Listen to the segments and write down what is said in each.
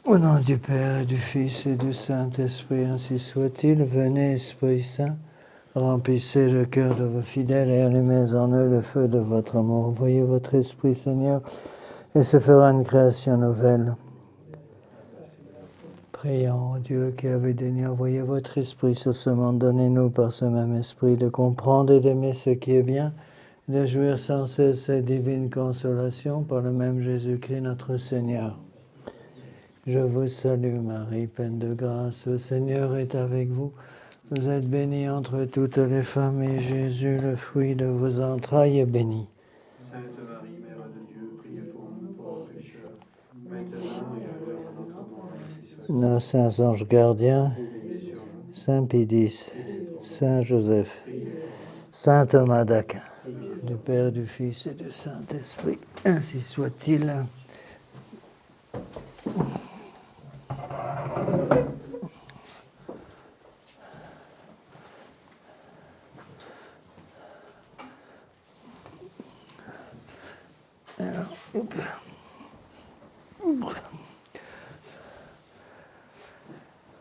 Au nom du Père et du Fils et du Saint-Esprit, ainsi soit-il. Venez, Esprit Saint, remplissez le cœur de vos fidèles et allumez en eux le feu de votre amour. Envoyez votre Esprit, Seigneur, et se fera une création nouvelle. Prions, ô Dieu qui avez daigné envoyer votre Esprit sur ce monde, donnez-nous par ce même Esprit de comprendre et d'aimer ce qui est bien, de jouir sans cesse cette divine consolation par le même Jésus-Christ notre Seigneur. Je vous salue Marie, pleine de grâce, le Seigneur est avec vous. Vous êtes bénie entre toutes les femmes et Jésus, le fruit de vos entrailles, est béni. Sainte Marie, Mère de Dieu, priez pour nous pauvres pécheurs, maintenant et à l'heure de notre mort. Ainsi soit. Nos saints anges gardiens, Veillez sur nous. Saint Pédis, Saint Joseph, Saint Thomas d'Aquin, du Père, du Fils et du Saint-Esprit, ainsi soit-il.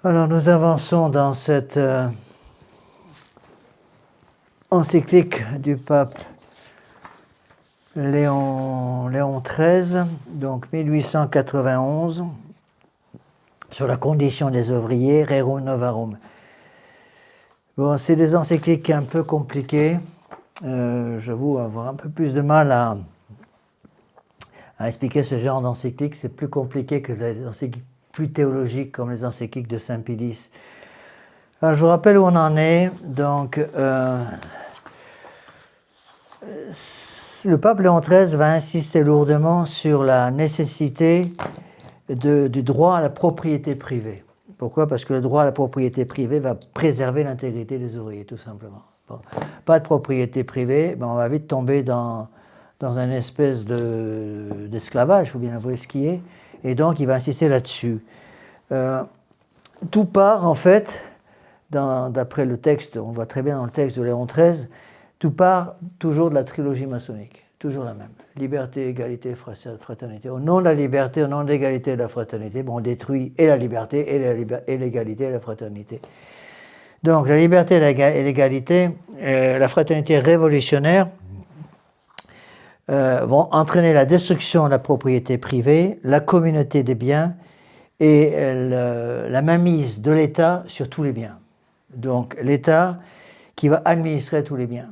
Alors nous avançons dans cette encyclique du pape Léon XIII, donc 1891, sur la condition des ouvriers, Rerum Novarum. Bon, c'est des encycliques un peu compliquées. J'avoue avoir un peu plus de mal à expliquer ce genre d'encyclique. C'est plus compliqué que les encycliques plus théologiques comme les encycliques de Saint Pédis. Alors, je vous rappelle où on en est. Donc, le pape Léon XIII va insister lourdement sur la nécessité du droit à la propriété privée. Pourquoi? Parce que le droit à la propriété privée va préserver l'intégrité des ouvriers, tout simplement. Bon. Pas de propriété privée, ben on va vite tomber dans une espèce d'esclavage, il faut bien avouer ce qui est, et donc il va insister là-dessus. Tout part, en fait, d'après le texte, on voit très bien dans le texte de Léon XIII, tout part toujours de la trilogie maçonnique, toujours la même. Liberté, égalité, fraternité. Au nom de la liberté, au nom de l'égalité et de la fraternité, bon, on détruit et la liberté, et l'égalité et la fraternité. Donc, la liberté et l'égalité, la fraternité révolutionnaire, vont entraîner la destruction de la propriété privée, la communauté des biens et la mainmise de l'État sur tous les biens. Donc, l'État qui va administrer tous les biens.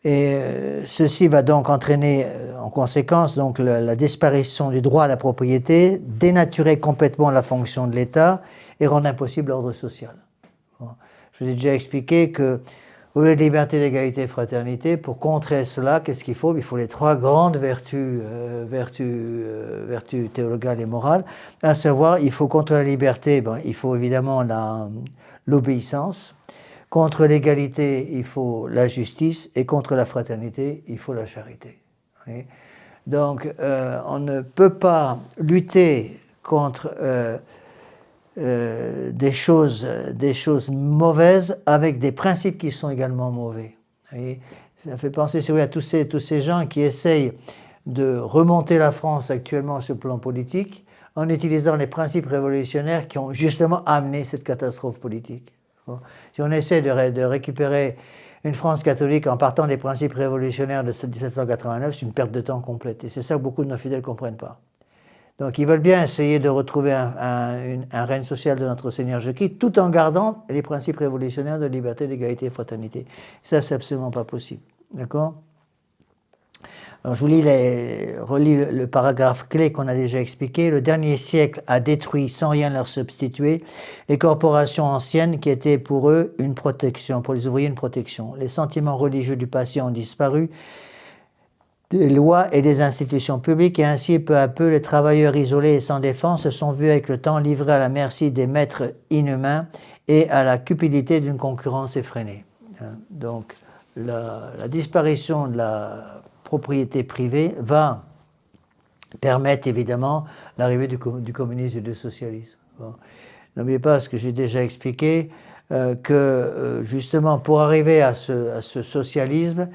Et ceci va donc entraîner en conséquence donc, la disparition du droit à la propriété, dénaturer complètement la fonction de l'État et rendre impossible l'ordre social. Bon. Je vous ai déjà expliqué que, au lieu de liberté, d'égalité et fraternité, pour contrer cela, qu'est-ce qu'il faut? Il faut les trois grandes vertus théologales et morales, à savoir, il faut contre la liberté, bon, il faut évidemment l'obéissance. Contre l'égalité, il faut la justice, et contre la fraternité, il faut la charité. Oui. Donc, on ne peut pas lutter contre des choses mauvaises avec des principes qui sont également mauvais. Oui. Ça fait penser à tous ces gens qui essayent de remonter la France actuellement sur le plan politique en utilisant les principes révolutionnaires qui ont justement amené cette catastrophe politique. Si on essaie de récupérer une France catholique en partant des principes révolutionnaires de 1789, c'est une perte de temps complète. Et c'est ça que beaucoup de nos fidèles ne comprennent pas. Donc ils veulent bien essayer de retrouver un règne social de notre Seigneur Jésus-Christ, tout en gardant les principes révolutionnaires de liberté, d'égalité et fraternité. Ça, c'est absolument pas possible. D'accord ? Alors, je vous relis le paragraphe clé qu'on a déjà expliqué. Le dernier siècle a détruit, sans rien leur substituer, les corporations anciennes qui étaient pour eux une protection, pour les ouvriers une protection. Les sentiments religieux du passé ont disparu, des lois et des institutions publiques, et ainsi, peu à peu, les travailleurs isolés et sans défense se sont vus avec le temps livrés à la merci des maîtres inhumains et à la cupidité d'une concurrence effrénée. Donc, la disparition de la propriété privée va permettre évidemment l'arrivée du communisme et du socialisme. Bon. N'oubliez pas ce que j'ai déjà expliqué, que justement pour arriver à ce socialisme,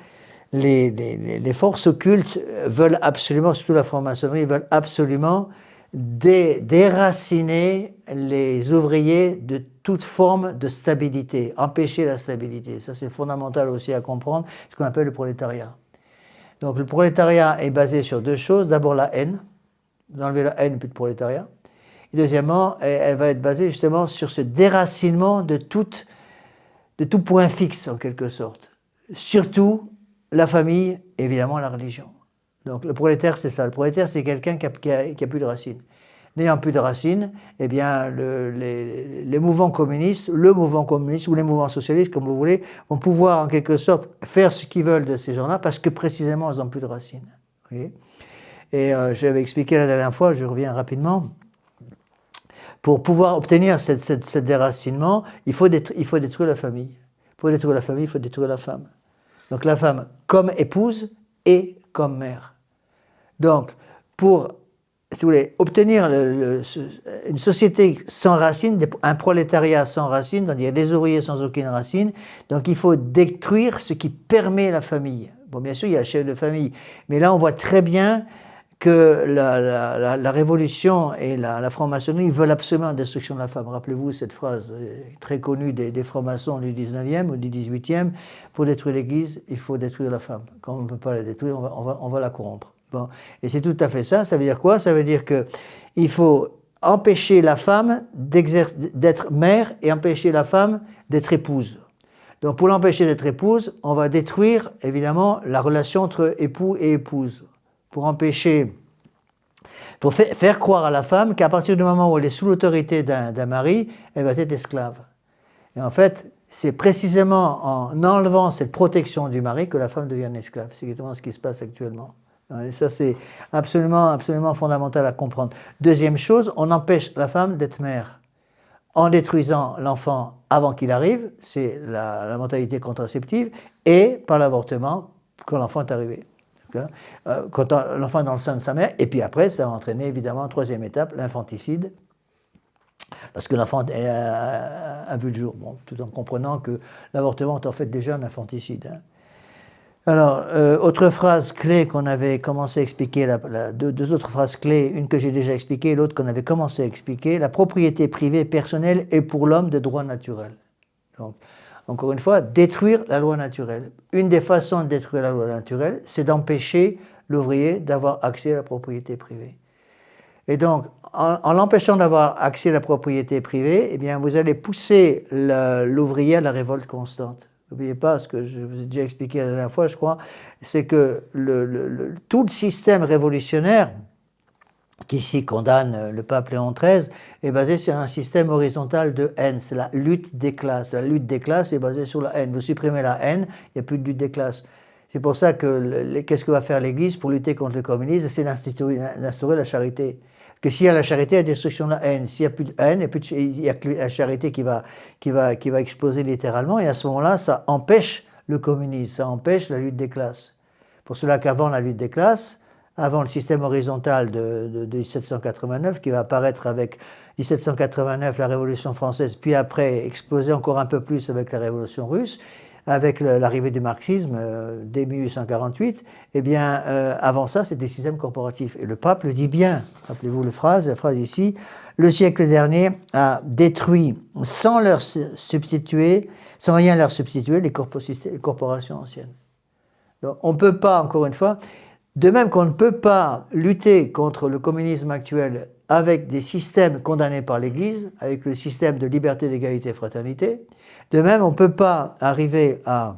les forces occultes veulent absolument, surtout la franc-maçonnerie, veulent absolument déraciner les ouvriers de toute forme de stabilité, empêcher la stabilité. Ça, c'est fondamental aussi à comprendre, ce qu'on appelle le prolétariat. Donc le prolétariat est basé sur deux choses. D'abord la haine, vous enlevez la haine, plus de prolétariat. Et deuxièmement, elle va être basée justement sur ce déracinement de tout point fixe, en quelque sorte. Surtout la famille, évidemment la religion. Donc le prolétaire, c'est ça. Le prolétaire, c'est quelqu'un qui a plus de racines. N'ayant plus de racines, eh bien, les mouvements communistes, le mouvement communiste ou les mouvements socialistes, comme vous voulez, vont pouvoir en quelque sorte faire ce qu'ils veulent de ces gens-là parce que précisément, ils n'ont plus de racines. Vous voyez ? Et j'avais expliqué la dernière fois, je reviens rapidement, pour pouvoir obtenir ce déracinement, il faut détruire la famille. Pour détruire la famille, il faut détruire la femme. Donc la femme comme épouse et comme mère. Donc, pour, si vous voulez, obtenir une société sans racines, un prolétariat sans racines, c'est-à-dire des ouvriers sans aucune racine, donc il faut détruire ce qui permet la famille. Bon, bien sûr, il y a le chef de famille, mais là, on voit très bien que la révolution et la franc-maçonnerie veulent absolument la destruction de la femme. Rappelez-vous cette phrase très connue des francs-maçons du 19e ou du 18e, pour détruire l'Église, il faut détruire la femme. Quand on ne peut pas la détruire, on va la corrompre. Bon. Et c'est tout à fait ça. Ça veut dire quoi? Ça veut dire qu'il faut empêcher la femme d'être mère et empêcher la femme d'être épouse. Donc pour l'empêcher d'être épouse, on va détruire évidemment la relation entre époux et épouse. Pour faire croire à la femme qu'à partir du moment où elle est sous l'autorité d'un mari, elle va être esclave. Et en fait, c'est précisément en enlevant cette protection du mari que la femme devient une esclave. C'est exactement ce qui se passe actuellement. Et ça, c'est absolument, absolument fondamental à comprendre. Deuxième chose, on empêche la femme d'être mère. En détruisant l'enfant avant qu'il arrive, c'est la mentalité contraceptive, et par l'avortement quand l'enfant est arrivé. Quand l'enfant est dans le sein de sa mère, et puis après, ça va entraîner évidemment, troisième étape, l'infanticide, parce que l'enfant a vu le jour, bon, tout en comprenant que l'avortement est en fait déjà un infanticide. Hein. Alors, autre phrase clé qu'on avait commencé à expliquer, deux autres phrases clés, une que j'ai déjà expliquée, l'autre qu'on avait commencé à expliquer, la propriété privée personnelle est pour l'homme de droit naturel. Donc, encore une fois, détruire la loi naturelle. Une des façons de détruire la loi naturelle, c'est d'empêcher l'ouvrier d'avoir accès à la propriété privée. Et donc, en l'empêchant d'avoir accès à la propriété privée, eh bien, vous allez pousser l'ouvrier à la révolte constante. N'oubliez pas, ce que je vous ai déjà expliqué la dernière fois, je crois, c'est que tout le système révolutionnaire qu'ici condamne le pape Léon XIII, est basé sur un système horizontal de haine. C'est la lutte des classes. La lutte des classes est basée sur la haine. Vous supprimez la haine, il n'y a plus de lutte des classes. C'est pour ça que qu'est-ce que va faire l'Église pour lutter contre le communisme? C'est d'instaurer la charité. Parce que s'il y a la charité, il y a la destruction de la haine. S'il n'y a plus de haine, il n'y a que la charité qui va exploser littéralement. Et à ce moment-là, ça empêche le communisme, ça empêche la lutte des classes. Pour cela qu'avant la lutte des classes, avant le système horizontal de 1789, qui va apparaître avec 1789, la Révolution française, puis après exploser encore un peu plus avec la Révolution russe, avec l'arrivée du marxisme dès 1848, eh bien, avant ça, c'était des systèmes corporatifs. Et le pape le dit bien, rappelez-vous la phrase ici, le siècle dernier a détruit sans rien leur substituer, les corporations anciennes. Donc, on ne peut pas, encore une fois, de même qu'on ne peut pas lutter contre le communisme actuel avec des systèmes condamnés par l'Église, avec le système de liberté, d'égalité et fraternité, de même on ne peut pas arriver à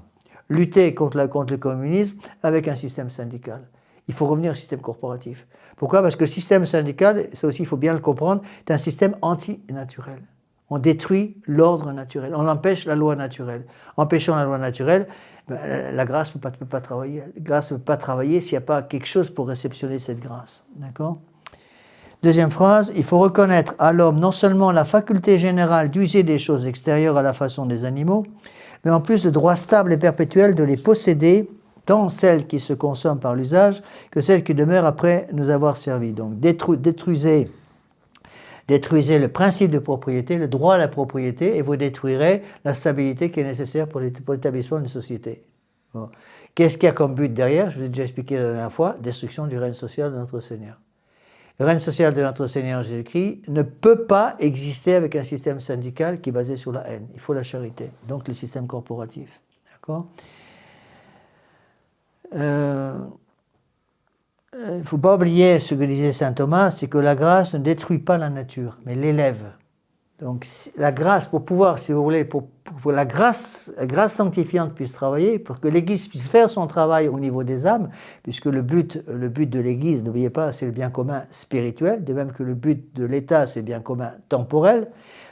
lutter contre le communisme avec un système syndical. Il faut revenir au système corporatif. Pourquoi? Parce que le système syndical, ça aussi il faut bien le comprendre, est un système antinaturel. On détruit l'ordre naturel, on empêche la loi naturelle. Empêchant la loi naturelle, la grâce ne peut pas travailler. La grâce ne peut pas travailler s'il n'y a pas quelque chose pour réceptionner cette grâce. D'accord? Deuxième phrase, il faut reconnaître à l'homme non seulement la faculté générale d'user des choses extérieures à la façon des animaux, mais en plus le droit stable et perpétuel de les posséder, tant celles qui se consomment par l'usage que celles qui demeurent après nous avoir servi. Donc détruisez le principe de propriété, le droit à la propriété, et vous détruirez la stabilité qui est nécessaire pour l'établissement d'une société. Bon. Qu'est-ce qu'il y a comme but derrière? Je vous ai déjà expliqué la dernière fois, destruction du règne social de notre Seigneur. Le règne social de notre Seigneur Jésus-Christ ne peut pas exister avec un système syndical qui est basé sur la haine. Il faut la charité, donc le système corporatif. D'accord ? Il ne faut pas oublier ce que disait saint Thomas, c'est que la grâce ne détruit pas la nature, mais l'élève. Donc la grâce, pour pouvoir, si vous voulez, pour la grâce sanctifiante puisse travailler, pour que l'Église puisse faire son travail au niveau des âmes, puisque le but de l'Église, n'oubliez pas, c'est le bien commun spirituel, de même que le but de l'État, c'est le bien commun temporel.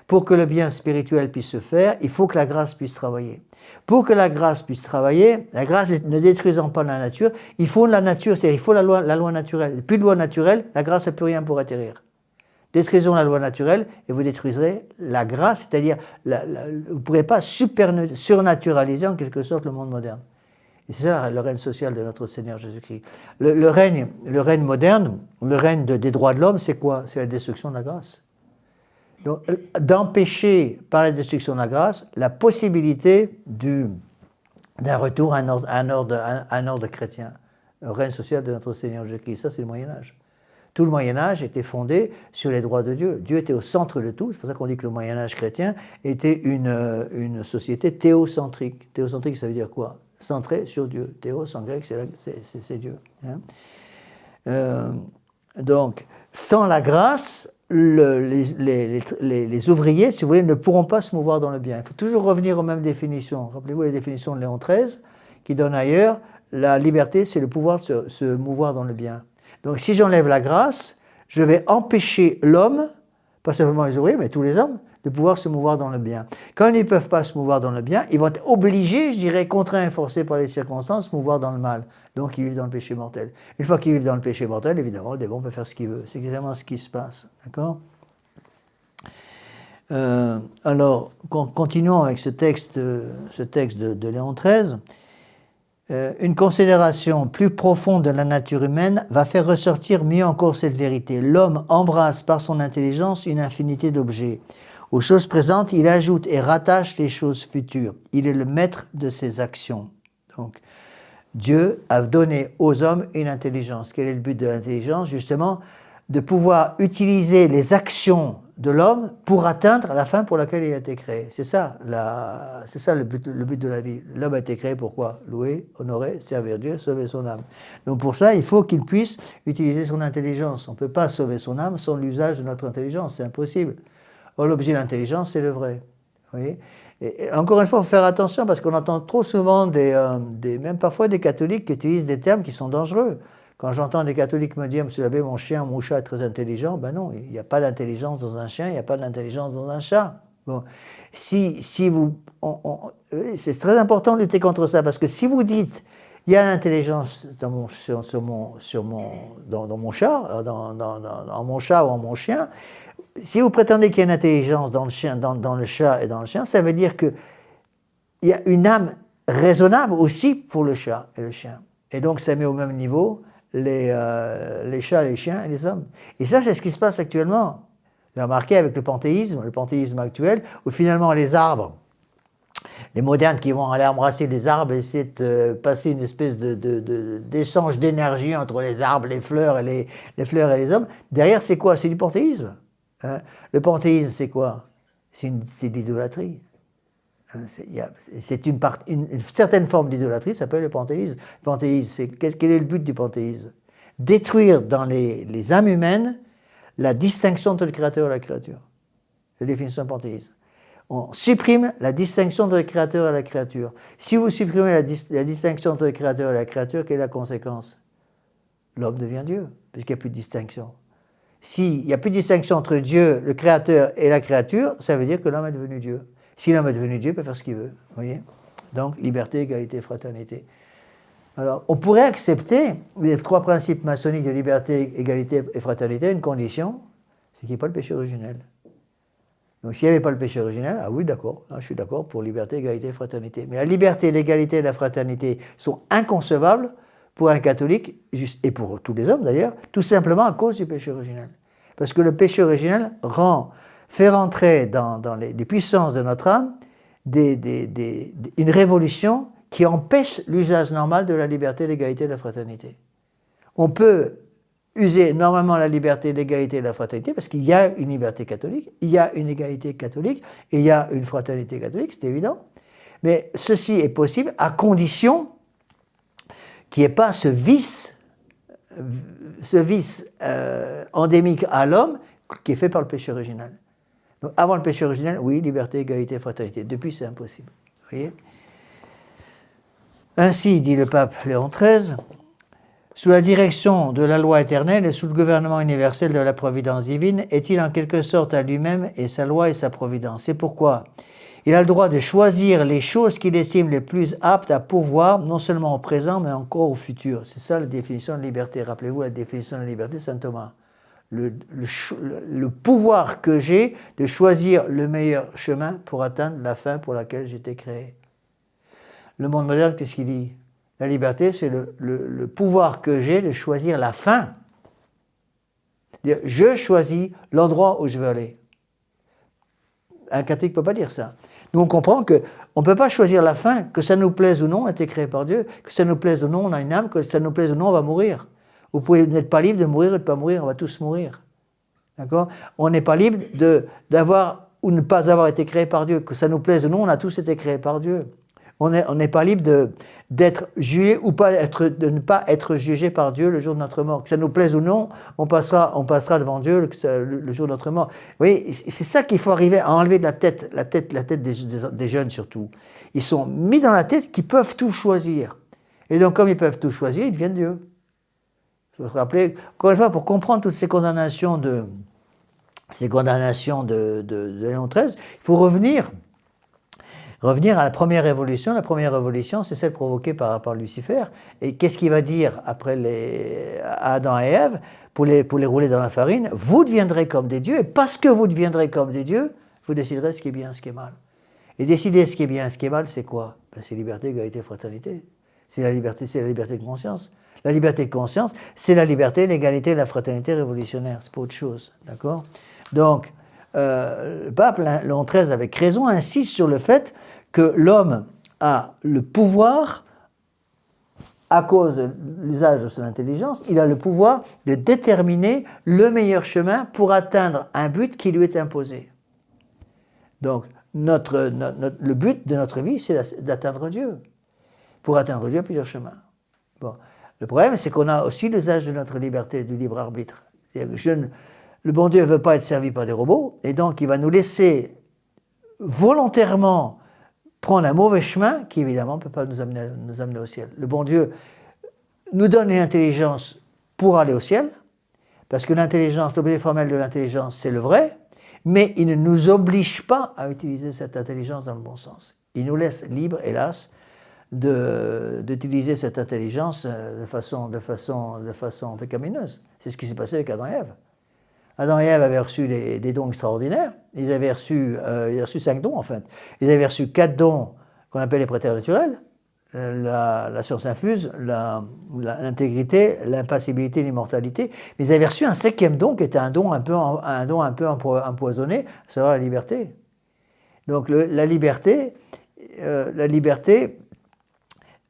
Pour que le bien spirituel puisse se faire, il faut que la grâce puisse travailler. Pour que la grâce puisse travailler, la grâce ne détruisant pas la nature, il faut la nature, c'est-à-dire il faut la loi naturelle. Plus de loi naturelle, la grâce n'a plus rien pour atterrir. Détruisons la loi naturelle et vous détruiserez la grâce, c'est-à-dire vous ne pourrez pas surnaturaliser en quelque sorte le monde moderne. Et c'est ça le règne social de notre Seigneur Jésus-Christ. Le règne moderne, le règne des droits de l'homme, c'est quoi? C'est la destruction de la grâce. Donc, d'empêcher par la destruction de la grâce la possibilité d'un retour à un ordre chrétien. Le règne social de notre Seigneur Jésus-Christ, ça c'est le Moyen-Âge. Tout le Moyen-Âge était fondé sur les droits de Dieu. Dieu était au centre de tout. C'est pour ça qu'on dit que le Moyen-Âge chrétien était une société théocentrique. Théocentrique, ça veut dire quoi? Centré sur Dieu. Théos, en grec, c'est Dieu. Hein? Donc, sans la grâce, les ouvriers, si vous voulez, ne pourront pas se mouvoir dans le bien. Il faut toujours revenir aux mêmes définitions. Rappelez-vous les définitions de Léon XIII, qui donne ailleurs, la liberté, c'est le pouvoir de se mouvoir dans le bien. Donc si j'enlève la grâce, je vais empêcher l'homme, pas simplement les ouvriers, mais tous les hommes, de pouvoir se mouvoir dans le bien. Quand ils ne peuvent pas se mouvoir dans le bien, ils vont être obligés, je dirais, contraints et forcés par les circonstances, de se mouvoir dans le mal. Donc ils vivent dans le péché mortel. Une fois qu'ils vivent dans le péché mortel, évidemment, le démon peut faire ce qu'il veut. C'est exactement ce qui se passe. D'accord ? Alors, continuons avec ce texte de Léon XIII. Une considération plus profonde de la nature humaine va faire ressortir mieux encore cette vérité. L'homme embrasse par son intelligence une infinité d'objets. Aux choses présentes, il ajoute et rattache les choses futures. Il est le maître de ses actions. Donc, Dieu a donné aux hommes une intelligence. Quel est le but de l'intelligence? Justement, de pouvoir utiliser les actions de l'homme pour atteindre la fin pour laquelle il a été créé. C'est ça le but de la vie. L'homme a été créé pour quoi? Louer, honorer, servir Dieu, sauver son âme. Donc pour ça, il faut qu'il puisse utiliser son intelligence. On ne peut pas sauver son âme sans l'usage de notre intelligence, c'est impossible. Or, l'objet de l'intelligence, c'est le vrai. Vous voyez? Et encore une fois, il faut faire attention parce qu'on entend trop souvent même parfois des catholiques qui utilisent des termes qui sont dangereux. Quand j'entends des catholiques me dire « Monsieur l'abbé, mon chien, mon chat est très intelligent », ben non, il n'y a pas d'intelligence dans un chien, il n'y a pas d'intelligence dans un chat. Bon. C'est très important de lutter contre ça, parce que si vous dites « Il y a l'intelligence dans mon chat, dans mon chat ou en mon chien », si vous prétendez qu'il y a une intelligence dans le chat et dans le chien, ça veut dire qu'il y a une âme raisonnable aussi pour le chat et le chien. Et donc ça met au même niveau les chats, les chiens et les hommes. Et ça, c'est ce qui se passe actuellement. Vous avez remarqué avec le panthéisme actuel, où finalement les arbres, les modernes qui vont aller embrasser les arbres et essayer de passer une espèce d'échange d'énergie entre les arbres, les fleurs et les hommes, derrière c'est quoi? C'est du panthéisme. Hein? Le panthéisme, c'est quoi? C'est de l'idolâtrie. C'est une certaine forme d'idolâtrie, ça s'appelle le panthéisme. Le panthéisme, quel est le but du panthéisme? Détruire dans les âmes humaines la distinction entre le créateur et la créature. C'est la définition du panthéisme. On supprime la distinction entre le créateur et la créature. Si vous supprimez la distinction entre le créateur et la créature, quelle est la conséquence? L'homme devient Dieu, puisqu'il n'y a plus de distinction. S'il n'y a plus de distinction entre Dieu, le créateur et la créature, ça veut dire que l'homme est devenu Dieu. Si l'homme est devenu Dieu, il peut faire ce qu'il veut. Vous voyez? Donc, liberté, égalité, fraternité. Alors, on pourrait accepter les trois principes maçonniques de liberté, égalité et fraternité, une condition, c'est qu'il n'y ait pas le péché originel. Donc, s'il n'y avait pas le péché originel, ah oui, d'accord, je suis d'accord pour liberté, égalité et fraternité. Mais la liberté, l'égalité et la fraternité sont inconcevables pour un catholique, et pour tous les hommes d'ailleurs, tout simplement à cause du péché originel. Parce que le péché originel fait rentrer dans les puissances de notre âme une révolution qui empêche l'usage normal de la liberté, l'égalité et la fraternité. On peut user normalement la liberté, l'égalité et la fraternité, parce qu'il y a une liberté catholique, il y a une égalité catholique, et il y a une fraternité catholique, c'est évident. Mais ceci est possible à condition qu'il n'y ait pas ce vice endémique à l'homme qui est fait par le péché original. Donc avant le péché original, oui, liberté, égalité, fraternité. Depuis, c'est impossible. Vous voyez ? Ainsi, dit le pape Léon XIII, sous la direction de la loi éternelle et sous le gouvernement universel de la providence divine, est-il en quelque sorte à lui-même et sa loi et sa providence. C'est pourquoi il a le droit de choisir les choses qu'il estime les plus aptes à pourvoir, non seulement au présent, mais encore au futur. C'est ça la définition de liberté. Rappelez-vous la définition de liberté, Saint Thomas. Le pouvoir que j'ai de choisir le meilleur chemin pour atteindre la fin pour laquelle j'ai été créé. Le monde moderne, qu'est-ce qu'il dit? La liberté, c'est le pouvoir que j'ai de choisir la fin. Je choisis l'endroit où je veux aller. Un catholique ne peut pas dire ça. Nous, on comprend qu'on ne peut pas choisir la fin, que ça nous plaise ou non, on a été créé par Dieu, que ça nous plaise ou non, on a une âme, que ça nous plaise ou non, on va mourir. Vous n'êtes pas libre de mourir ou de ne pas mourir, on va tous mourir. D'accord? On n'est pas libre d'avoir ou ne pas avoir été créé par Dieu, que ça nous plaise ou non, on a tous été créés par Dieu. On n'est pas libre d'être jugé ou de ne pas être jugé par Dieu le jour de notre mort. Que ça nous plaise ou non, on passera devant Dieu le jour de notre mort. Vous voyez, c'est ça qu'il faut arriver à enlever de la tête des jeunes surtout. Ils sont mis dans la tête qu'ils peuvent tout choisir. Et donc, comme ils peuvent tout choisir, ils deviennent Dieu. Je vous rappelle, encore une fois, pour comprendre toutes ces condamnations de Léon XIII, il faut revenir à la première révolution. La première révolution, c'est celle provoquée par Lucifer. Et qu'est-ce qu'il va dire après Adam et Ève pour les rouler dans la farine? Vous deviendrez comme des dieux, et parce que vous deviendrez comme des dieux, vous déciderez ce qui est bien, ce qui est mal. Et décider ce qui est bien, ce qui est mal, c'est quoi? C'est liberté, égalité, fraternité. C'est la liberté de conscience. La liberté de conscience, c'est la liberté, l'égalité, la fraternité révolutionnaire. C'est pas autre chose, d'accord? Donc, le pape Léon XIII, avec raison, insiste sur le fait que l'homme a le pouvoir, à cause de l'usage de son intelligence, il a le pouvoir de déterminer le meilleur chemin pour atteindre un but qui lui est imposé. Donc, le but de notre vie, c'est d'atteindre Dieu. Pour atteindre Dieu, plusieurs chemins. Bon. Le problème, c'est qu'on a aussi l'usage de notre liberté, du libre arbitre. Le bon Dieu ne veut pas être servi par des robots, et donc il va nous laisser volontairement prendre un mauvais chemin qui, évidemment, ne peut pas nous amener au ciel. Le bon Dieu nous donne une intelligence pour aller au ciel, parce que l'objet formel de l'intelligence, c'est le vrai, mais il ne nous oblige pas à utiliser cette intelligence dans le bon sens. Il nous laisse libres, hélas, d'utiliser cette intelligence de façon pécamineuse. C'est ce qui s'est passé avec Adam et Ève. Adam et Ève avaient reçu des dons extraordinaires. Ils avaient reçu 5 dons en fait. Ils avaient reçu 4 dons qu'on appelle les préternaturels, la science infuse, l'intégrité, l'impassibilité, l'immortalité. Mais ils avaient reçu un 5e don qui était un don un peu empoisonné, à savoir la liberté. Donc la liberté,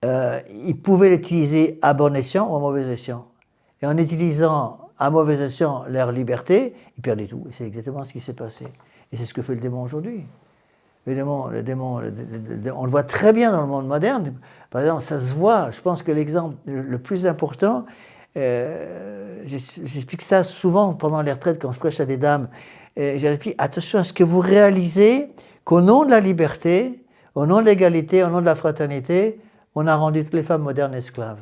ils pouvaient l'utiliser à bon escient ou à mauvais escient. Et en utilisant à mauvais escient leur liberté, ils perdaient tout. Et c'est exactement ce qui s'est passé. Et c'est ce que fait le démon aujourd'hui. Le démon, on le voit très bien dans le monde moderne. Par exemple, ça se voit. Je pense que l'exemple le plus important, j'explique ça souvent pendant les retraites quand je prêche à des dames. J'explique, attention à ce que vous réalisez qu'au nom de la liberté, au nom de l'égalité, au nom de la fraternité, on a rendu toutes les femmes modernes esclaves.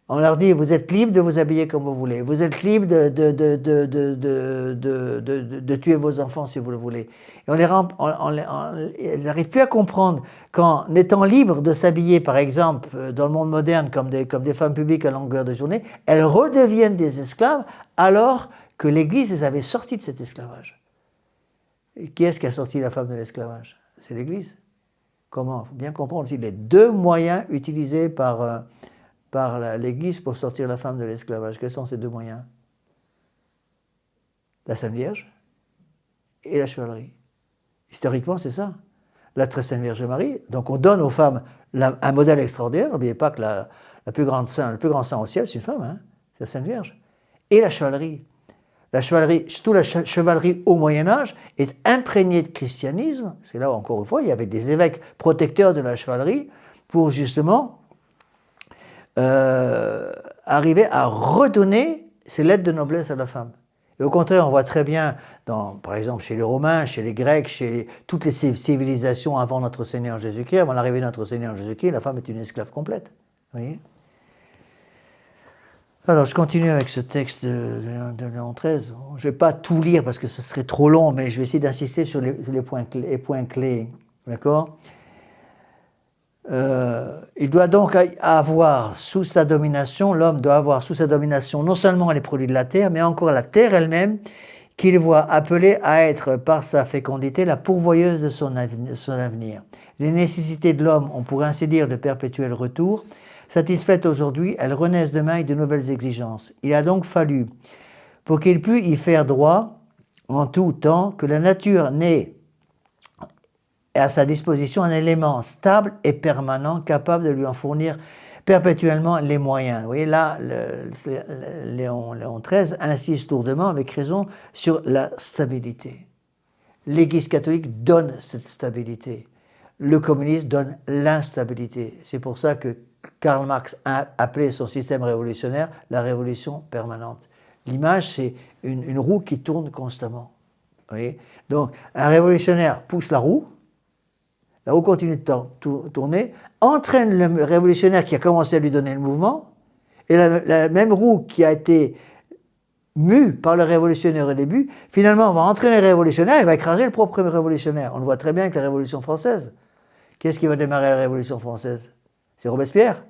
On leur dit, vous êtes libres de vous habiller comme vous voulez. Vous êtes libres de tuer vos enfants si vous le voulez. Et elles n'arrivent plus à comprendre qu'en étant libres de s'habiller, par exemple, dans le monde moderne, comme des femmes publiques à longueur de journée, elles redeviennent des esclaves alors que l'Église les avait sorties de cet esclavage. Et qui est-ce qui a sorti la femme de l'esclavage? C'est l'Église. Comment? Il faut bien comprendre aussi les 2 moyens utilisés par l'Église pour sortir la femme de l'esclavage. Quels sont ces 2 moyens? La Sainte Vierge et la chevalerie. Historiquement, c'est ça. La très Sainte Vierge Marie. Donc on donne aux femmes un modèle extraordinaire. N'oubliez pas que le plus grand saint au ciel, c'est une femme. Hein. c'est la Sainte Vierge, et la chevalerie. La chevalerie, surtout la chevalerie au Moyen-Âge, est imprégnée de christianisme. C'est là, encore une fois, il y avait des évêques protecteurs de la chevalerie pour justement arriver à redonner ces lettres de noblesse à la femme. Et au contraire, on voit très bien, par exemple chez les Romains, chez les Grecs, chez toutes les civilisations avant notre Seigneur Jésus-Christ, avant l'arrivée de notre Seigneur Jésus-Christ, la femme est une esclave complète. Vous voyez ? Alors, je continue avec ce texte de Léon XIII. Je ne vais pas tout lire parce que ce serait trop long, mais je vais essayer d'insister sur les points clés. D'accord ? Il doit donc avoir sous sa domination, l'homme doit avoir sous sa domination non seulement les produits de la terre, mais encore la terre elle-même, qu'il voit appelée à être, par sa fécondité, la pourvoyeuse de son avenir. Les nécessités de l'homme ont pour ainsi dire de perpétuel retour. Satisfaites aujourd'hui, elles renaissent demain avec de nouvelles exigences. Il a donc fallu, pour qu'il pût y faire droit en tout temps, que la nature n'ait à sa disposition un élément stable et permanent, capable de lui en fournir perpétuellement les moyens. Vous voyez, là, Léon XIII insiste lourdement, avec raison, sur la stabilité. L'Église catholique donne cette stabilité. Le communisme donne l'instabilité. C'est pour ça que Karl Marx a appelé son système révolutionnaire la révolution permanente. L'image, c'est une roue qui tourne constamment. Vous voyez ? Donc, un révolutionnaire pousse la roue continue de tourner, entraîne le révolutionnaire qui a commencé à lui donner le mouvement, et la même roue qui a été mue par le révolutionnaire au début, finalement, va entraîner le révolutionnaire et va écraser le propre révolutionnaire. On le voit très bien avec la Révolution française. Qu'est-ce qui va démarrer la Révolution française ? C'est Robespierre.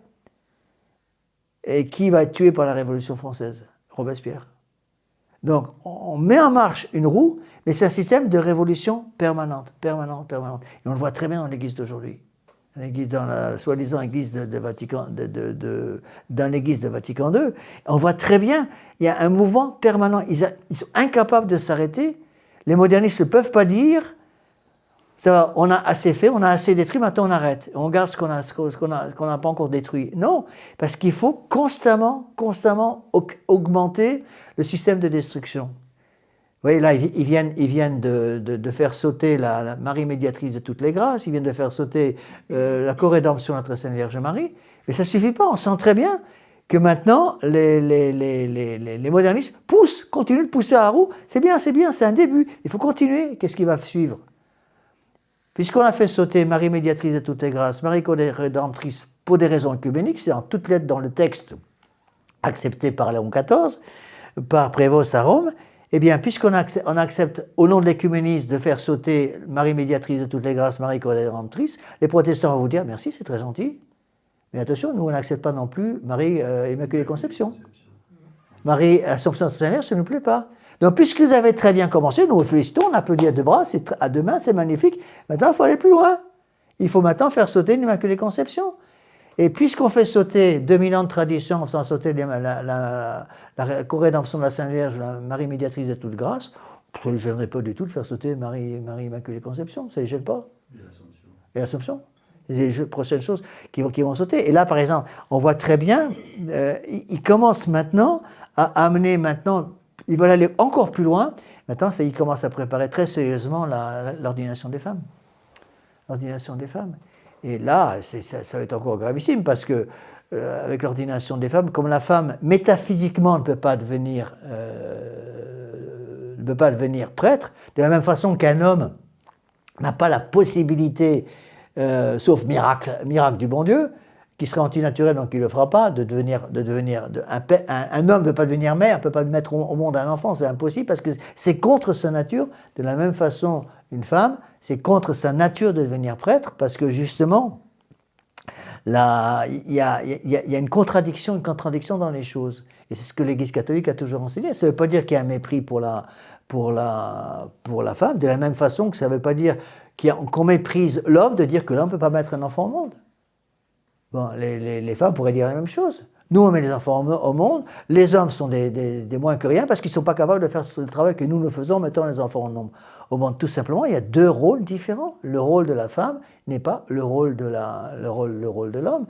Et qui va être tué par la Révolution française ? Robespierre. Donc, on met en marche une roue, mais c'est un système de révolution permanente. Et on le voit très bien dans l'Église d'aujourd'hui. Dans la soi-disant Église de Vatican, dans l'Église de Vatican II, on voit très bien, il y a un mouvement permanent. Ils sont incapables de s'arrêter. Les modernistes ne peuvent pas dire, ça va, on a assez fait, on a assez détruit, maintenant on arrête. On garde ce qu'on n'a pas encore détruit. Non, parce qu'il faut constamment augmenter le système de destruction. Vous voyez, là, ils viennent de faire sauter la Marie médiatrice de toutes les grâces, ils viennent de faire sauter la co-rédemption de notre Sainte Vierge Marie, mais ça ne suffit pas, on sent très bien que maintenant, les modernistes continuent de pousser à la roue. C'est bien, c'est un début, il faut continuer. Qu'est-ce qui va suivre ? Puisqu'on a fait sauter Marie médiatrice de toutes les grâces, Marie co-rédemptrice pour des raisons œcuméniques, c'est en toutes lettres dans le texte accepté par Léon XIV, par Prévost à Rome, eh bien, puisqu'on accepte au nom de l'écuménisme de faire sauter Marie médiatrice de toutes les grâces, Marie co-rédemptrice, les protestants vont vous dire merci, c'est très gentil, mais attention, nous on n'accepte pas non plus Marie Immaculée Conception. Marie Assomption de Saint-Vierge, ça ne nous plaît pas. Donc, puisque vous avez très bien commencé, nous vous félicitons, on applaudit à deux bras, à deux mains, c'est magnifique. Maintenant, il faut aller plus loin. Il faut maintenant faire sauter l'Immaculée Conception. Et puisqu'on fait sauter 2000 ans de tradition, en faisant sauter la co-rédemption de la Sainte Vierge, la Marie médiatrice de toute grâce, ça ne les gênerait pas du tout de faire sauter Marie Immaculée Conception, ça ne les gêne pas. Et l'Assomption. Les prochaines choses qui vont sauter. Et là, par exemple, on voit très bien, ils commencent maintenant à amener ils veulent aller encore plus loin. Maintenant, ils commencent à préparer très sérieusement l'ordination des femmes. L'ordination des femmes. Et là, ça va être encore gravissime parce que, avec l'ordination des femmes, comme la femme métaphysiquement ne peut pas devenir prêtre, de la même façon qu'un homme n'a pas la possibilité, sauf miracle du bon Dieu, qui serait antinaturel, donc il ne le fera pas, un homme ne peut pas devenir mère, ne peut pas mettre au monde un enfant, c'est impossible parce que c'est contre sa nature. De la même façon, une femme, c'est contre sa nature de devenir prêtre parce que justement, il y a une contradiction dans les choses. Et c'est ce que l'Église catholique a toujours enseigné. Ça ne veut pas dire qu'il y a un mépris pour la femme, de la même façon que ça ne veut pas dire qu'on méprise l'homme de dire que l'homme ne peut pas mettre un enfant au monde. Bon, les femmes pourraient dire la même chose. Nous, on met les enfants au monde, les hommes sont des moins que rien parce qu'ils ne sont pas capables de faire le travail que nous faisons en mettant les enfants au monde. Tout simplement, il y a deux rôles différents. Le rôle de la femme n'est pas le rôle de l'homme.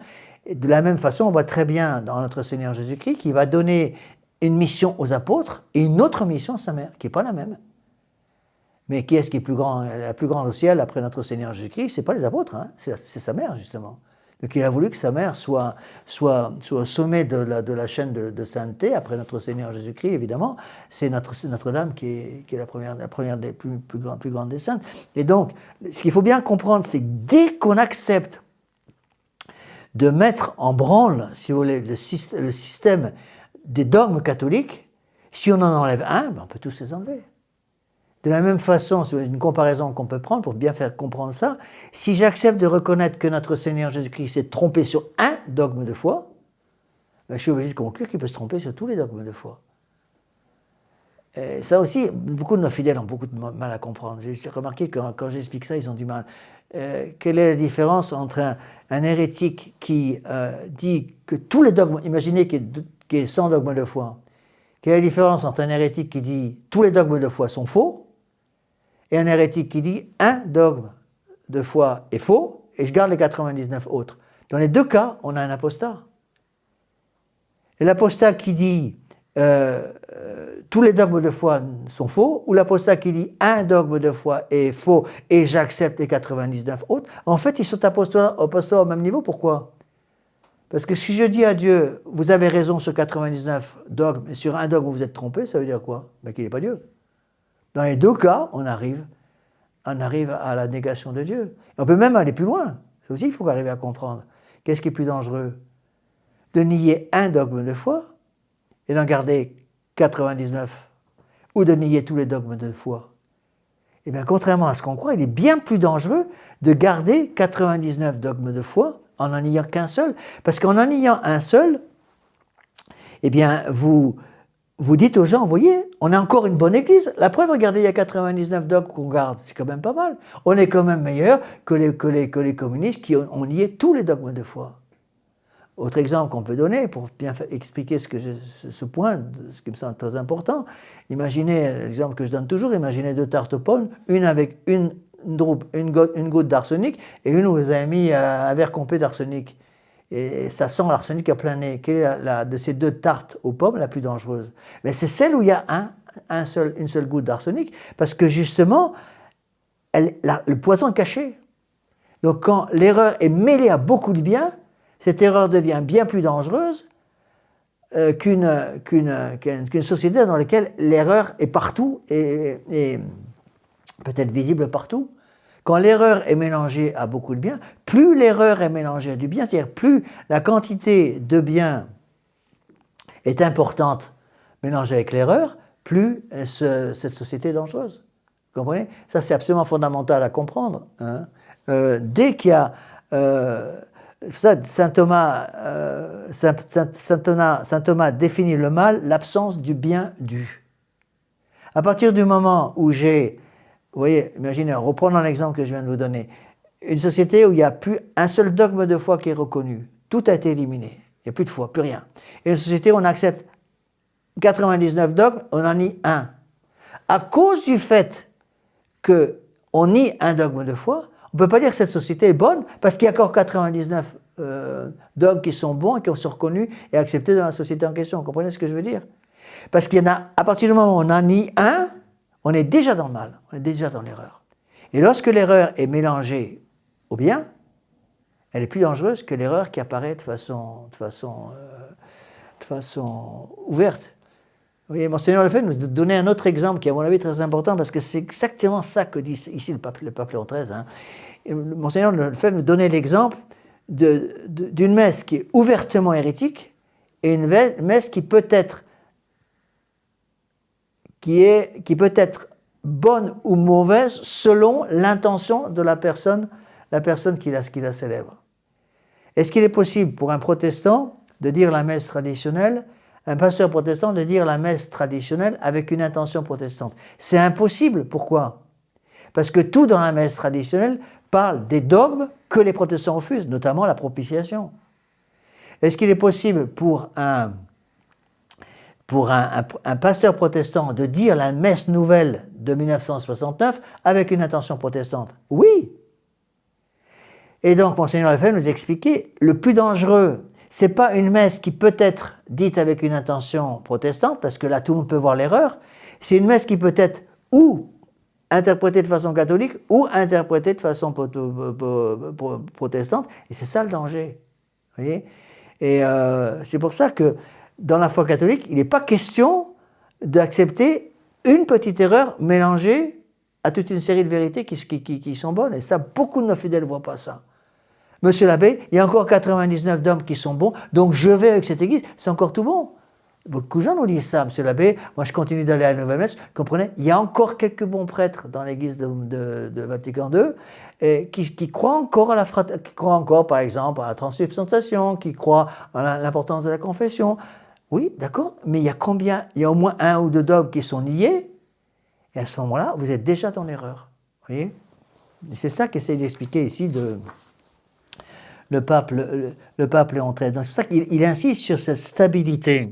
Et de la même façon, on voit très bien dans notre Seigneur Jésus-Christ qu'il va donner une mission aux apôtres et une autre mission à sa mère, qui n'est pas la même. Mais qui est-ce qui est plus grand, la plus grande au ciel après notre Seigneur Jésus-Christ? Ce n'est pas les apôtres, hein, c'est sa mère, justement. Donc il a voulu que sa mère soit au sommet de la chaîne de sainteté, après notre Seigneur Jésus-Christ, évidemment. C'est Notre-Dame qui est la première des plus grandes des saintes. Et donc, ce qu'il faut bien comprendre, c'est que dès qu'on accepte de mettre en branle, si vous voulez, le système des dogmes catholiques, si on en enlève un, ben on peut tous les enlever. De la même façon, c'est une comparaison qu'on peut prendre pour bien faire comprendre ça, si j'accepte de reconnaître que notre Seigneur Jésus-Christ s'est trompé sur un dogme de foi, ben je suis obligé de conclure qu'il peut se tromper sur tous les dogmes de foi. Et ça aussi, beaucoup de nos fidèles ont beaucoup de mal à comprendre. J'ai remarqué que quand j'explique ça, ils ont du mal. Quelle est la différence entre un hérétique qui dit que tous les dogmes, imaginez qu'il y ait 100 dogmes de foi, quelle est la différence entre un hérétique qui dit tous les dogmes de foi sont faux et un hérétique qui dit un dogme de foi est faux et je garde les 99 autres? Dans les deux cas, on a un apostat. Et l'apostat qui dit tous les dogmes de foi sont faux, ou l'apostat qui dit un dogme de foi est faux et j'accepte les 99 autres, en fait ils sont apostats au même niveau. Pourquoi? Parce que si je dis à Dieu, vous avez raison sur 99 dogmes, et sur un dogme vous êtes trompé, ça veut dire quoi? Ben, qu'il n'est pas Dieu. Dans les deux cas, on arrive à la négation de Dieu. Et on peut même aller plus loin. Ça aussi, il faut arriver à comprendre. Qu'est-ce qui est plus dangereux? De nier un dogme de foi et d'en garder 99, ou de nier tous les dogmes de foi. Eh bien, contrairement à ce qu'on croit, il est bien plus dangereux de garder 99 dogmes de foi en n'en niant qu'un seul, parce qu'en en niant un seul, eh bien, vous dites aux gens, vous voyez, on a encore une bonne église. La preuve, regardez, il y a 99 dogmes qu'on garde, c'est quand même pas mal. On est quand même meilleur que les communistes qui ont nié tous les dogmes de foi. Autre exemple qu'on peut donner pour bien expliquer ce point, ce qui me semble très important, imaginez, l'exemple que je donne toujours, imaginez deux tartes aux pommes, une avec une goutte d'arsenic et une où vous avez mis un verre complet d'arsenic. Et ça sent l'arsenic à plein nez. Quelle est de ces deux tartes aux pommes la plus dangereuse? Mais c'est celle où il y a une seule goutte d'arsenic, parce que justement, le poison est caché. Donc quand l'erreur est mêlée à beaucoup de bien, cette erreur devient bien plus dangereuse qu'une société dans laquelle l'erreur est partout et peut-être visible partout. Quand l'erreur est mélangée à beaucoup de bien, plus l'erreur est mélangée à du bien, c'est-à-dire plus la quantité de bien est importante mélangée avec l'erreur, plus cette société est dangereuse. Vous comprenez? Ça, c'est absolument fondamental à comprendre. Hein. Dès qu'il y a... Saint Thomas définit le mal, l'absence du bien dû. À partir du moment où j'ai, vous voyez, imaginez, reprenons l'exemple que je viens de vous donner, une société où il n'y a plus un seul dogme de foi qui est reconnu, tout a été éliminé, il n'y a plus de foi, plus rien. Et une société où on accepte 99 dogmes, on en nie un. À cause du fait qu'on nie un dogme de foi, on ne peut pas dire que cette société est bonne parce qu'il y a encore 99 dogmes qui sont bons et qui sont reconnus et acceptés dans la société en question. Vous comprenez ce que je veux dire? Parce qu'il y en a, à partir du moment où on en nie un, on est déjà dans le mal, on est déjà dans l'erreur. Et lorsque l'erreur est mélangée au bien, elle est plus dangereuse que l'erreur qui apparaît de façon ouverte. Vous voyez, Monseigneur le fait de nous donner un autre exemple qui, à mon avis, est très important parce que c'est exactement ça que dit ici le pape Léon XIII. Hein. Monseigneur le fait de nous donner l'exemple d'une messe qui est ouvertement hérétique et une messe qui peut être bonne ou mauvaise selon l'intention de la personne qui la célèbre. Est-ce qu'il est possible pour un protestant de dire la messe traditionnelle, un pasteur protestant de dire la messe traditionnelle avec une intention protestante? C'est impossible. Pourquoi? Parce que tout dans la messe traditionnelle parle des dogmes que les protestants refusent, notamment la propitiation. Est-ce qu'il est possible pour un pasteur protestant de dire la messe nouvelle de 1969 avec une intention protestante? Oui. Et donc, Monseigneur Lefebvre nous expliquait, le plus dangereux, c'est pas une messe qui peut être dite avec une intention protestante, parce que là, tout le monde peut voir l'erreur, c'est une messe qui peut être ou interprétée de façon catholique ou interprétée de façon protestante, et c'est ça le danger. Vous voyez? Et c'est pour ça que dans la foi catholique, il n'est pas question d'accepter une petite erreur mélangée à toute une série de vérités qui sont bonnes. Et ça, beaucoup de nos fidèles ne voient pas ça. Monsieur l'abbé, il y a encore 99 d'hommes qui sont bons, donc je vais avec cette église, c'est encore tout bon. Beaucoup de gens nous disent ça, monsieur l'abbé, moi je continue d'aller à la nouvelle messe, comprenez, il y a encore quelques bons prêtres dans l'église de Vatican II et qui croient encore à qui croient encore par exemple à la transubstantiation, qui croient à l'importance de la confession. Oui, d'accord, mais il y a combien? Il y a au moins un ou deux dogmes qui sont niés, et à ce moment-là, vous êtes déjà dans l'erreur. Vous voyez? C'est ça qu'essaie d'expliquer ici le pape Léon XIII. Donc c'est pour ça qu'il insiste sur cette stabilité.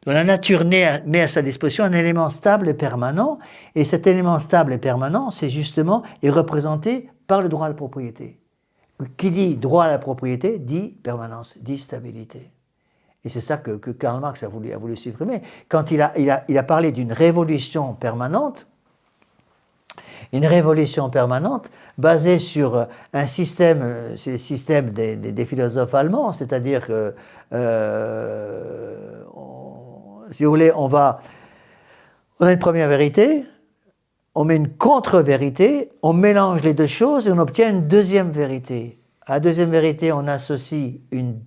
Donc la nature met à sa disposition un élément stable et permanent, et cet élément stable et permanent, c'est justement, est représenté par le droit à la propriété. Qui dit droit à la propriété dit permanence, dit stabilité. Et c'est ça que Karl Marx a voulu supprimer. Quand il a parlé d'une révolution permanente, une révolution permanente basée sur un système, c'est le système des philosophes allemands, c'est-à-dire que, si vous voulez, on a une première vérité, on met une contre-vérité, on mélange les deux choses et on obtient une deuxième vérité. À la deuxième vérité, on associe une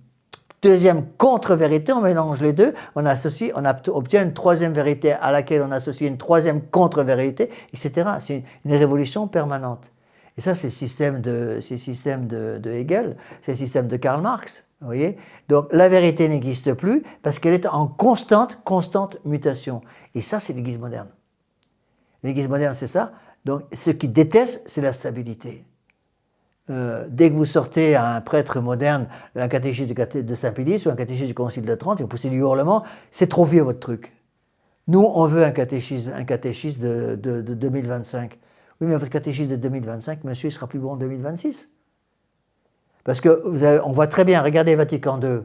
deuxième contre-vérité, on mélange les deux, on obtient une troisième vérité à laquelle on associe une troisième contre-vérité, etc. C'est une révolution permanente. Et ça, c'est le système de Hegel, c'est le système de Karl Marx. Vous voyez? Donc la vérité n'existe plus parce qu'elle est en constante mutation. Et ça, c'est l'Église moderne. L'Église moderne, c'est ça. Donc ce qui déteste, c'est la stabilité. Dès que vous sortez à un prêtre moderne, un catéchisme de Saint-Pédis ou un catéchisme du Concile de Trente, et vous poussez du hurlement, c'est trop vieux votre truc. Nous, on veut un catéchisme de 2025. Oui, mais votre catéchisme de 2025, monsieur, il sera plus bon en 2026. Parce que on voit très bien, regardez Vatican II,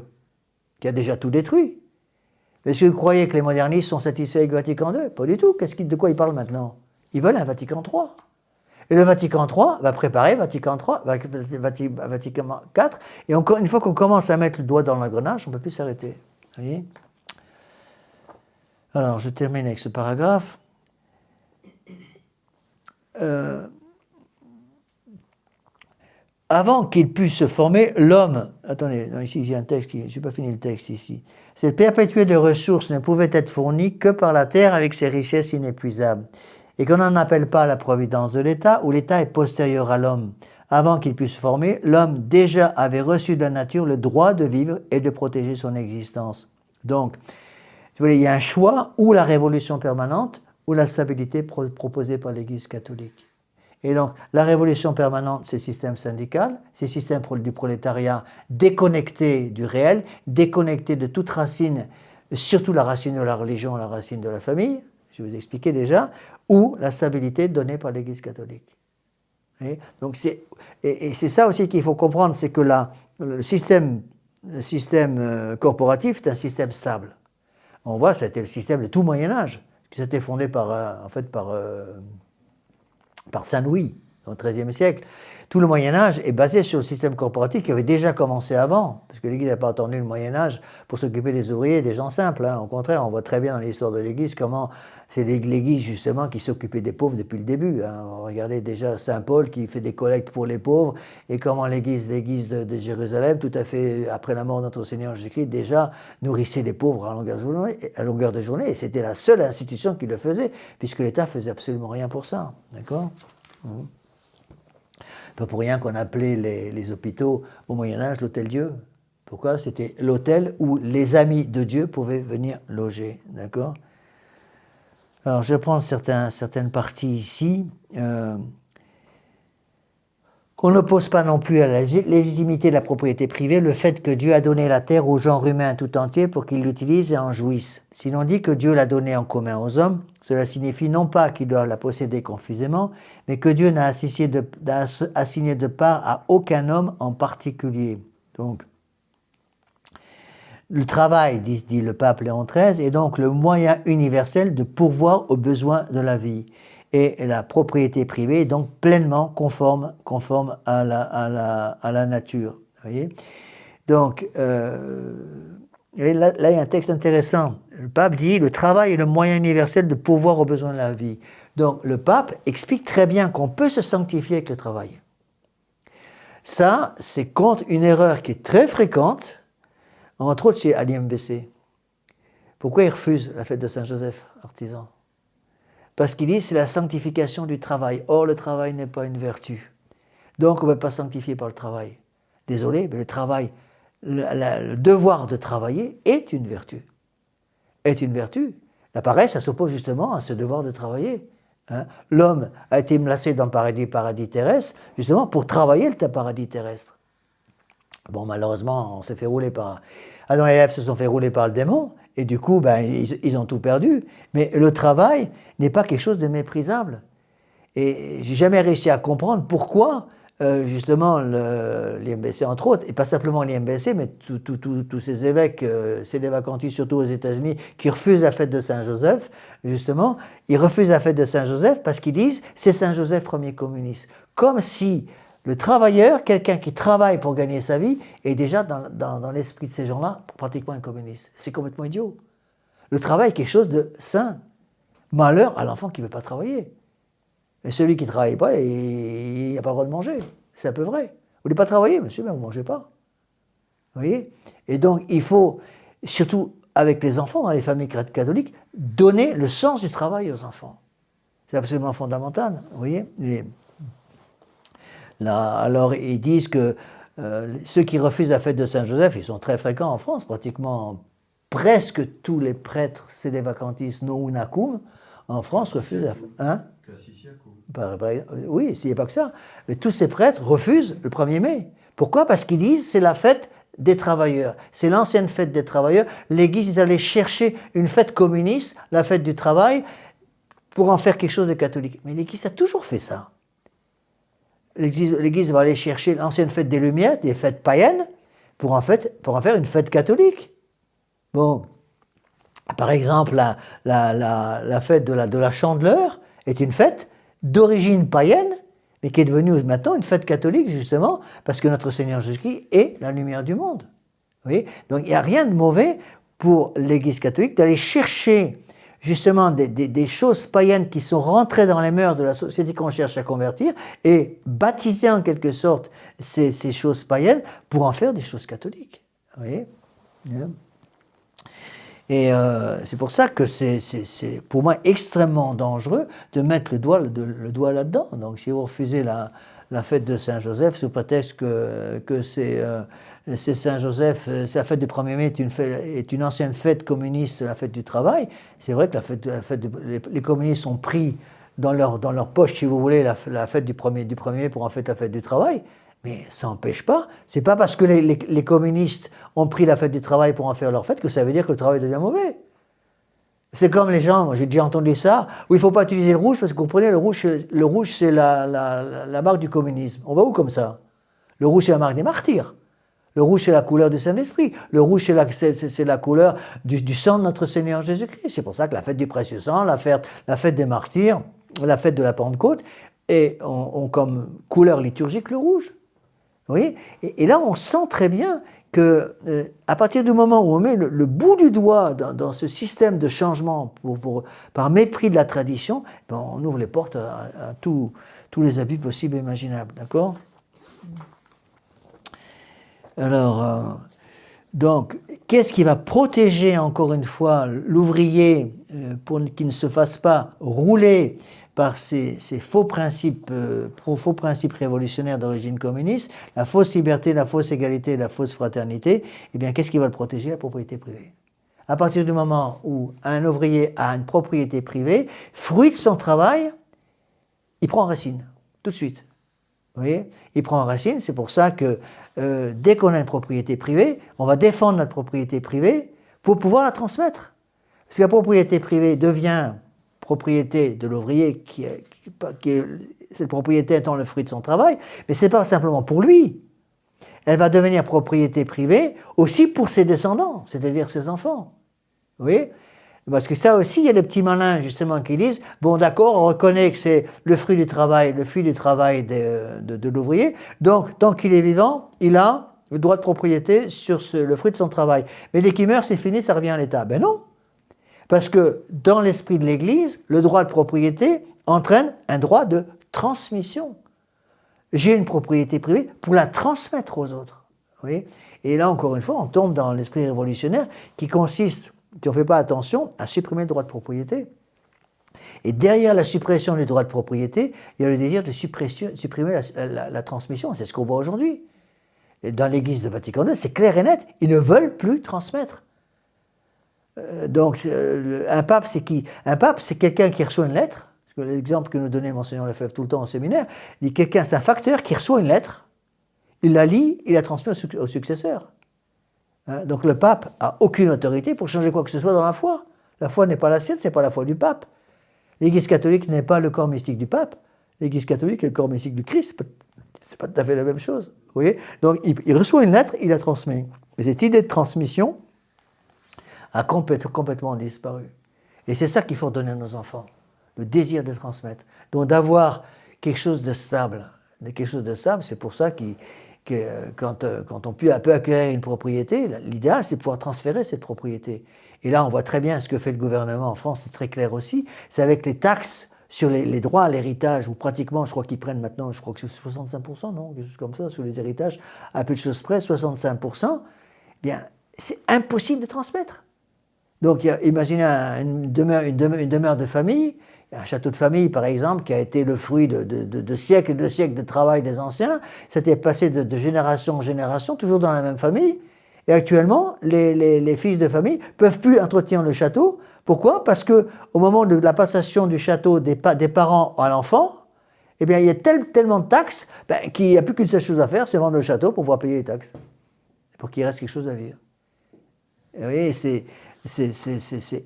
qui a déjà tout détruit. Est-ce que vous croyez que les modernistes sont satisfaits avec Vatican II? Pas du tout. De quoi ils parlent maintenant? Ils veulent un Vatican III. Et le Vatican III va préparer Vatican IV, et encore une fois qu'on commence à mettre le doigt dans l'engrenage, on ne peut plus s'arrêter. Vous voyez? Alors, je termine avec ce paragraphe. Avant qu'il puisse se former, l'homme... Attendez, non, ici j'ai un texte, je n'ai pas fini le texte ici. Cette perpétuité de ressources ne pouvait être fournie que par la terre avec ses richesses inépuisables. Et qu'on n'en appelle pas à la providence de l'État, où l'État est postérieur à l'homme. Avant qu'il puisse se former, l'homme déjà avait reçu de la nature le droit de vivre et de protéger son existence. Donc, vous voyez, il y a un choix, ou la révolution permanente, ou la stabilité proposée par l'Église catholique. Et donc, la révolution permanente, c'est le système syndical, c'est le système du prolétariat déconnecté du réel, déconnecté de toute racine, surtout la racine de la religion, la racine de la famille, je vous expliquais déjà, ou la stabilité donnée par l'Église catholique. Donc c'est ça aussi qu'il faut comprendre, c'est que le système corporatif est un système stable. On voit, c'était le système de tout Moyen-Âge, qui s'était fondé par Saint-Louis, au XIIIe siècle. Tout le Moyen-Âge est basé sur le système corporatif qui avait déjà commencé avant, parce que l'Église n'a pas attendu le Moyen-Âge pour s'occuper des ouvriers et des gens simples. Au contraire, on voit très bien dans l'histoire de l'Église comment c'est l'Église justement qui s'occupait des pauvres depuis le début. Regardez déjà Saint Paul qui fait des collectes pour les pauvres, et comment l'Église de Jérusalem, tout à fait après la mort de notre Seigneur Jésus-Christ, déjà nourrissait les pauvres à longueur de journée, et c'était la seule institution qui le faisait, puisque l'État faisait absolument rien pour ça. D'accord ? Pas pour rien qu'on appelait les hôpitaux au Moyen-Âge l'Hôtel-Dieu. Pourquoi? C'était l'hôtel où les amis de Dieu pouvaient venir loger. D'accord? Alors, je vais prendre certaines parties ici. Qu'on n'oppose pas non plus à la légitimité de la propriété privée le fait que Dieu a donné la terre au genre humain tout entier pour qu'ils l'utilisent et en jouissent. Si l'on dit que Dieu l'a donnée en commun aux hommes, cela signifie non pas qu'ils doivent la posséder confusément, mais que Dieu n'a assigné de part à aucun homme en particulier. Donc, le travail, dit le pape Léon XIII, est donc le moyen universel de pourvoir aux besoins de la vie. Et la propriété privée est donc pleinement conforme à la nature. Vous voyez. Donc, et là, il y a un texte intéressant. Le pape dit « Le travail est le moyen universel de pourvoir aux besoins de la vie ». Donc, le pape explique très bien qu'on peut se sanctifier avec le travail. Ça, c'est contre une erreur qui est très fréquente, entre autres chez l'IMBC. Pourquoi ils refusent la fête de Saint-Joseph, artisan? Parce qu'ils disent que c'est la sanctification du travail. Or, le travail n'est pas une vertu. Donc, on ne peut pas sanctifier par le travail. Désolé, mais le travail, le devoir de travailler est une vertu. Est une vertu. La paresse, ça s'oppose justement à ce devoir de travailler. Hein? L'homme a été placé dans le paradis terrestre, justement pour travailler le paradis terrestre. Bon, malheureusement, on s'est fait rouler par... Adam et Ève se sont fait rouler par le démon, et du coup, ben, ils ont tout perdu. Mais le travail n'est pas quelque chose de méprisable. Et j'ai jamais réussi à comprendre pourquoi, justement, l'IMBC, entre autres, et pas simplement l'IMBC, mais tous ces évêques, c'est les vacantistes, surtout aux États-Unis, qui refusent la fête de Saint-Joseph, justement, ils refusent la fête de Saint-Joseph parce qu'ils disent c'est Saint-Joseph premier communiste. Comme si le travailleur, quelqu'un qui travaille pour gagner sa vie, est déjà dans l'esprit de ces gens-là pratiquement un communiste. C'est complètement idiot. Le travail est quelque chose de sain. Malheur à l'enfant qui ne veut pas travailler. Et celui qui ne travaille pas, il n'a pas le droit de manger. C'est un peu vrai. Vous ne voulez pas travailler, monsieur, mais vous ne mangez pas. Vous voyez? Et donc, il faut, surtout avec les enfants, dans les familles catholiques, donner le sens du travail aux enfants. C'est absolument fondamental. Vous voyez? Là, alors, ils disent que ceux qui refusent la fête de Saint-Joseph, ils sont très fréquents en France, pratiquement presque tous les prêtres sédévacantistes non unacum en France refusent la fête. Hein? Oui, s'il n'y a pas que ça. Mais tous ces prêtres refusent le 1er mai. Pourquoi? Parce qu'ils disent que c'est la fête des travailleurs. C'est l'ancienne fête des travailleurs. L'Église est allée chercher une fête communiste, la fête du travail, pour en faire quelque chose de catholique. Mais l'Église a toujours fait ça. L'Église va aller chercher l'ancienne fête des Lumières, des fêtes païennes, pour en faire une fête catholique. Bon, par exemple, la fête de la Chandeleur est une fête d'origine païenne, mais qui est devenue maintenant une fête catholique, justement, parce que notre Seigneur Jésus-Christ est la lumière du monde. Vous voyez? Donc, il n'y a rien de mauvais pour l'Église catholique d'aller chercher justement des choses païennes qui sont rentrées dans les mœurs de la société qu'on cherche à convertir et baptiser en quelque sorte ces choses païennes pour en faire des choses catholiques. Vous voyez? Et c'est pour ça que c'est pour moi extrêmement dangereux de mettre le doigt là-dedans. Donc si vous refusez la fête de Saint-Joseph sous prétexte que c'est Saint-Joseph, la fête du 1er mai est une ancienne fête communiste, la fête du travail, c'est vrai que les communistes ont pris dans leur poche, si vous voulez, la fête du 1er mai pour en faire la fête du travail. Mais ça n'empêche pas, c'est pas parce que les communistes ont pris la fête du travail pour en faire leur fête que ça veut dire que le travail devient mauvais. C'est comme les gens, moi j'ai déjà entendu ça, où il ne faut pas utiliser le rouge parce que vous comprenez, le rouge c'est la marque du communisme. On va où comme ça? Le rouge c'est la marque des martyrs. Le rouge c'est la couleur du Saint-Esprit. Le rouge c'est la couleur du sang de notre Seigneur Jésus-Christ. C'est pour ça que la fête du précieux sang, la fête des martyrs, la fête de la Pentecôte ont comme couleur liturgique le rouge. Vous voyez? Et là, on sent très bien que à partir du moment où on met le bout du doigt dans ce système de changement par mépris de la tradition, ben on ouvre les portes à tous les abus possibles et imaginables. D'accord? Alors, donc, qu'est-ce qui va protéger, encore une fois, l'ouvrier pour qu'il ne se fasse pas rouler par ces faux principes révolutionnaires d'origine communiste, la fausse liberté, la fausse égalité, la fausse fraternité? Eh bien, qu'est-ce qui va le protéger? La propriété privée. À partir du moment où un ouvrier a une propriété privée, fruit de son travail, il prend racine, tout de suite. Vous voyez, il prend racine, c'est pour ça que dès qu'on a une propriété privée, on va défendre notre propriété privée pour pouvoir la transmettre. Parce que la propriété privée devient propriété de l'ouvrier cette propriété étant le fruit de son travail, mais ce n'est pas simplement pour lui. Elle va devenir propriété privée aussi pour ses descendants, c'est-à-dire ses enfants. Vous voyez ? Parce que ça aussi, il y a des petits malins justement qui disent, bon d'accord, on reconnaît que c'est le fruit du travail de l'ouvrier, donc tant qu'il est vivant, il a le droit de propriété sur le fruit de son travail. Mais dès qu'il meurt, c'est fini, ça revient à l'État. Ben non, parce que dans l'esprit de l'Église, le droit de propriété entraîne un droit de transmission. J'ai une propriété privée pour la transmettre aux autres. Vous voyez ? Et là, encore une fois, on tombe dans l'esprit révolutionnaire qui consiste, si on ne fait pas attention, à supprimer le droit de propriété. Et derrière la suppression du droit de propriété, il y a le désir de supprimer la transmission. C'est ce qu'on voit aujourd'hui. Dans l'Église de Vatican II, c'est clair et net, ils ne veulent plus transmettre. Donc, un pape, c'est qui ? Un pape, c'est quelqu'un qui reçoit une lettre. L'exemple que nous donnait Monseigneur Lefebvre tout le temps au séminaire, il dit quelqu'un, c'est un facteur qui reçoit une lettre, il la lit, il la transmet au successeur. Donc le pape n'a aucune autorité pour changer quoi que ce soit dans la foi. La foi n'est pas la sienne, ce n'est pas la foi du pape. L'Église catholique n'est pas le corps mystique du pape. L'Église catholique est le corps mystique du Christ. C'est pas tout à fait la même chose. Vous voyez ? Donc il reçoit une lettre, il la transmet. Et cette idée de transmission a complètement disparu. Et c'est ça qu'il faut donner à nos enfants. Le désir de transmettre. Donc d'avoir quelque chose de stable. C'est pour ça que quand on peut acquérir une propriété, l'idéal c'est de pouvoir transférer cette propriété. Et là on voit très bien ce que fait le gouvernement en France, c'est très clair aussi, c'est avec les taxes sur les droits à l'héritage, où pratiquement je crois qu'ils prennent maintenant, je crois que c'est 65%, non, quelque chose comme ça, sur les héritages, à peu de choses près, 65%, bien c'est impossible de transmettre. Donc imaginez une demeure de famille, un château de famille, par exemple, qui a été le fruit de siècles et de siècles de travail des anciens, c'était passé de génération en génération, toujours dans la même famille. Et actuellement, les fils de famille ne peuvent plus entretenir le château. Pourquoi ? Parce qu'au moment de la passation du château des parents à l'enfant, eh bien, il y a tellement de taxes qu'il n'y a plus qu'une seule chose à faire, c'est vendre le château pour pouvoir payer les taxes, pour qu'il reste quelque chose à vivre. Et vous voyez, c'est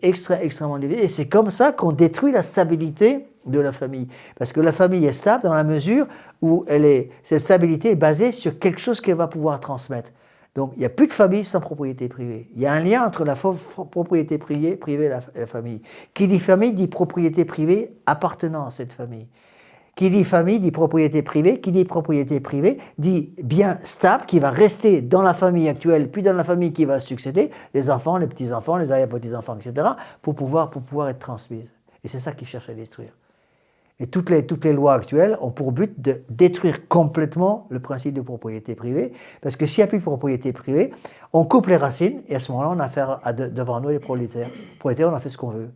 extrêmement difficile. Et c'est comme ça qu'on détruit la stabilité de la famille. Parce que la famille est stable dans la mesure où cette stabilité est basée sur quelque chose qu'elle va pouvoir transmettre. Donc il n'y a plus de famille sans propriété privée. Il y a un lien entre la propriété privée et la famille. Qui dit famille dit propriété privée appartenant à cette famille. Qui dit famille dit propriété privée, qui dit propriété privée dit bien stable qui va rester dans la famille actuelle, puis dans la famille qui va succéder, les enfants, les petits-enfants, les arrière-petits-enfants, etc., pour pouvoir être transmises. Et c'est ça qu'ils cherchent à détruire. Et toutes les lois actuelles ont pour but de détruire complètement le principe de propriété privée, parce que s'il n'y a plus de propriété privée, on coupe les racines, et à ce moment-là, on a affaire devant nous les prolétaires. Les prolétaires, on en fait ce qu'on veut,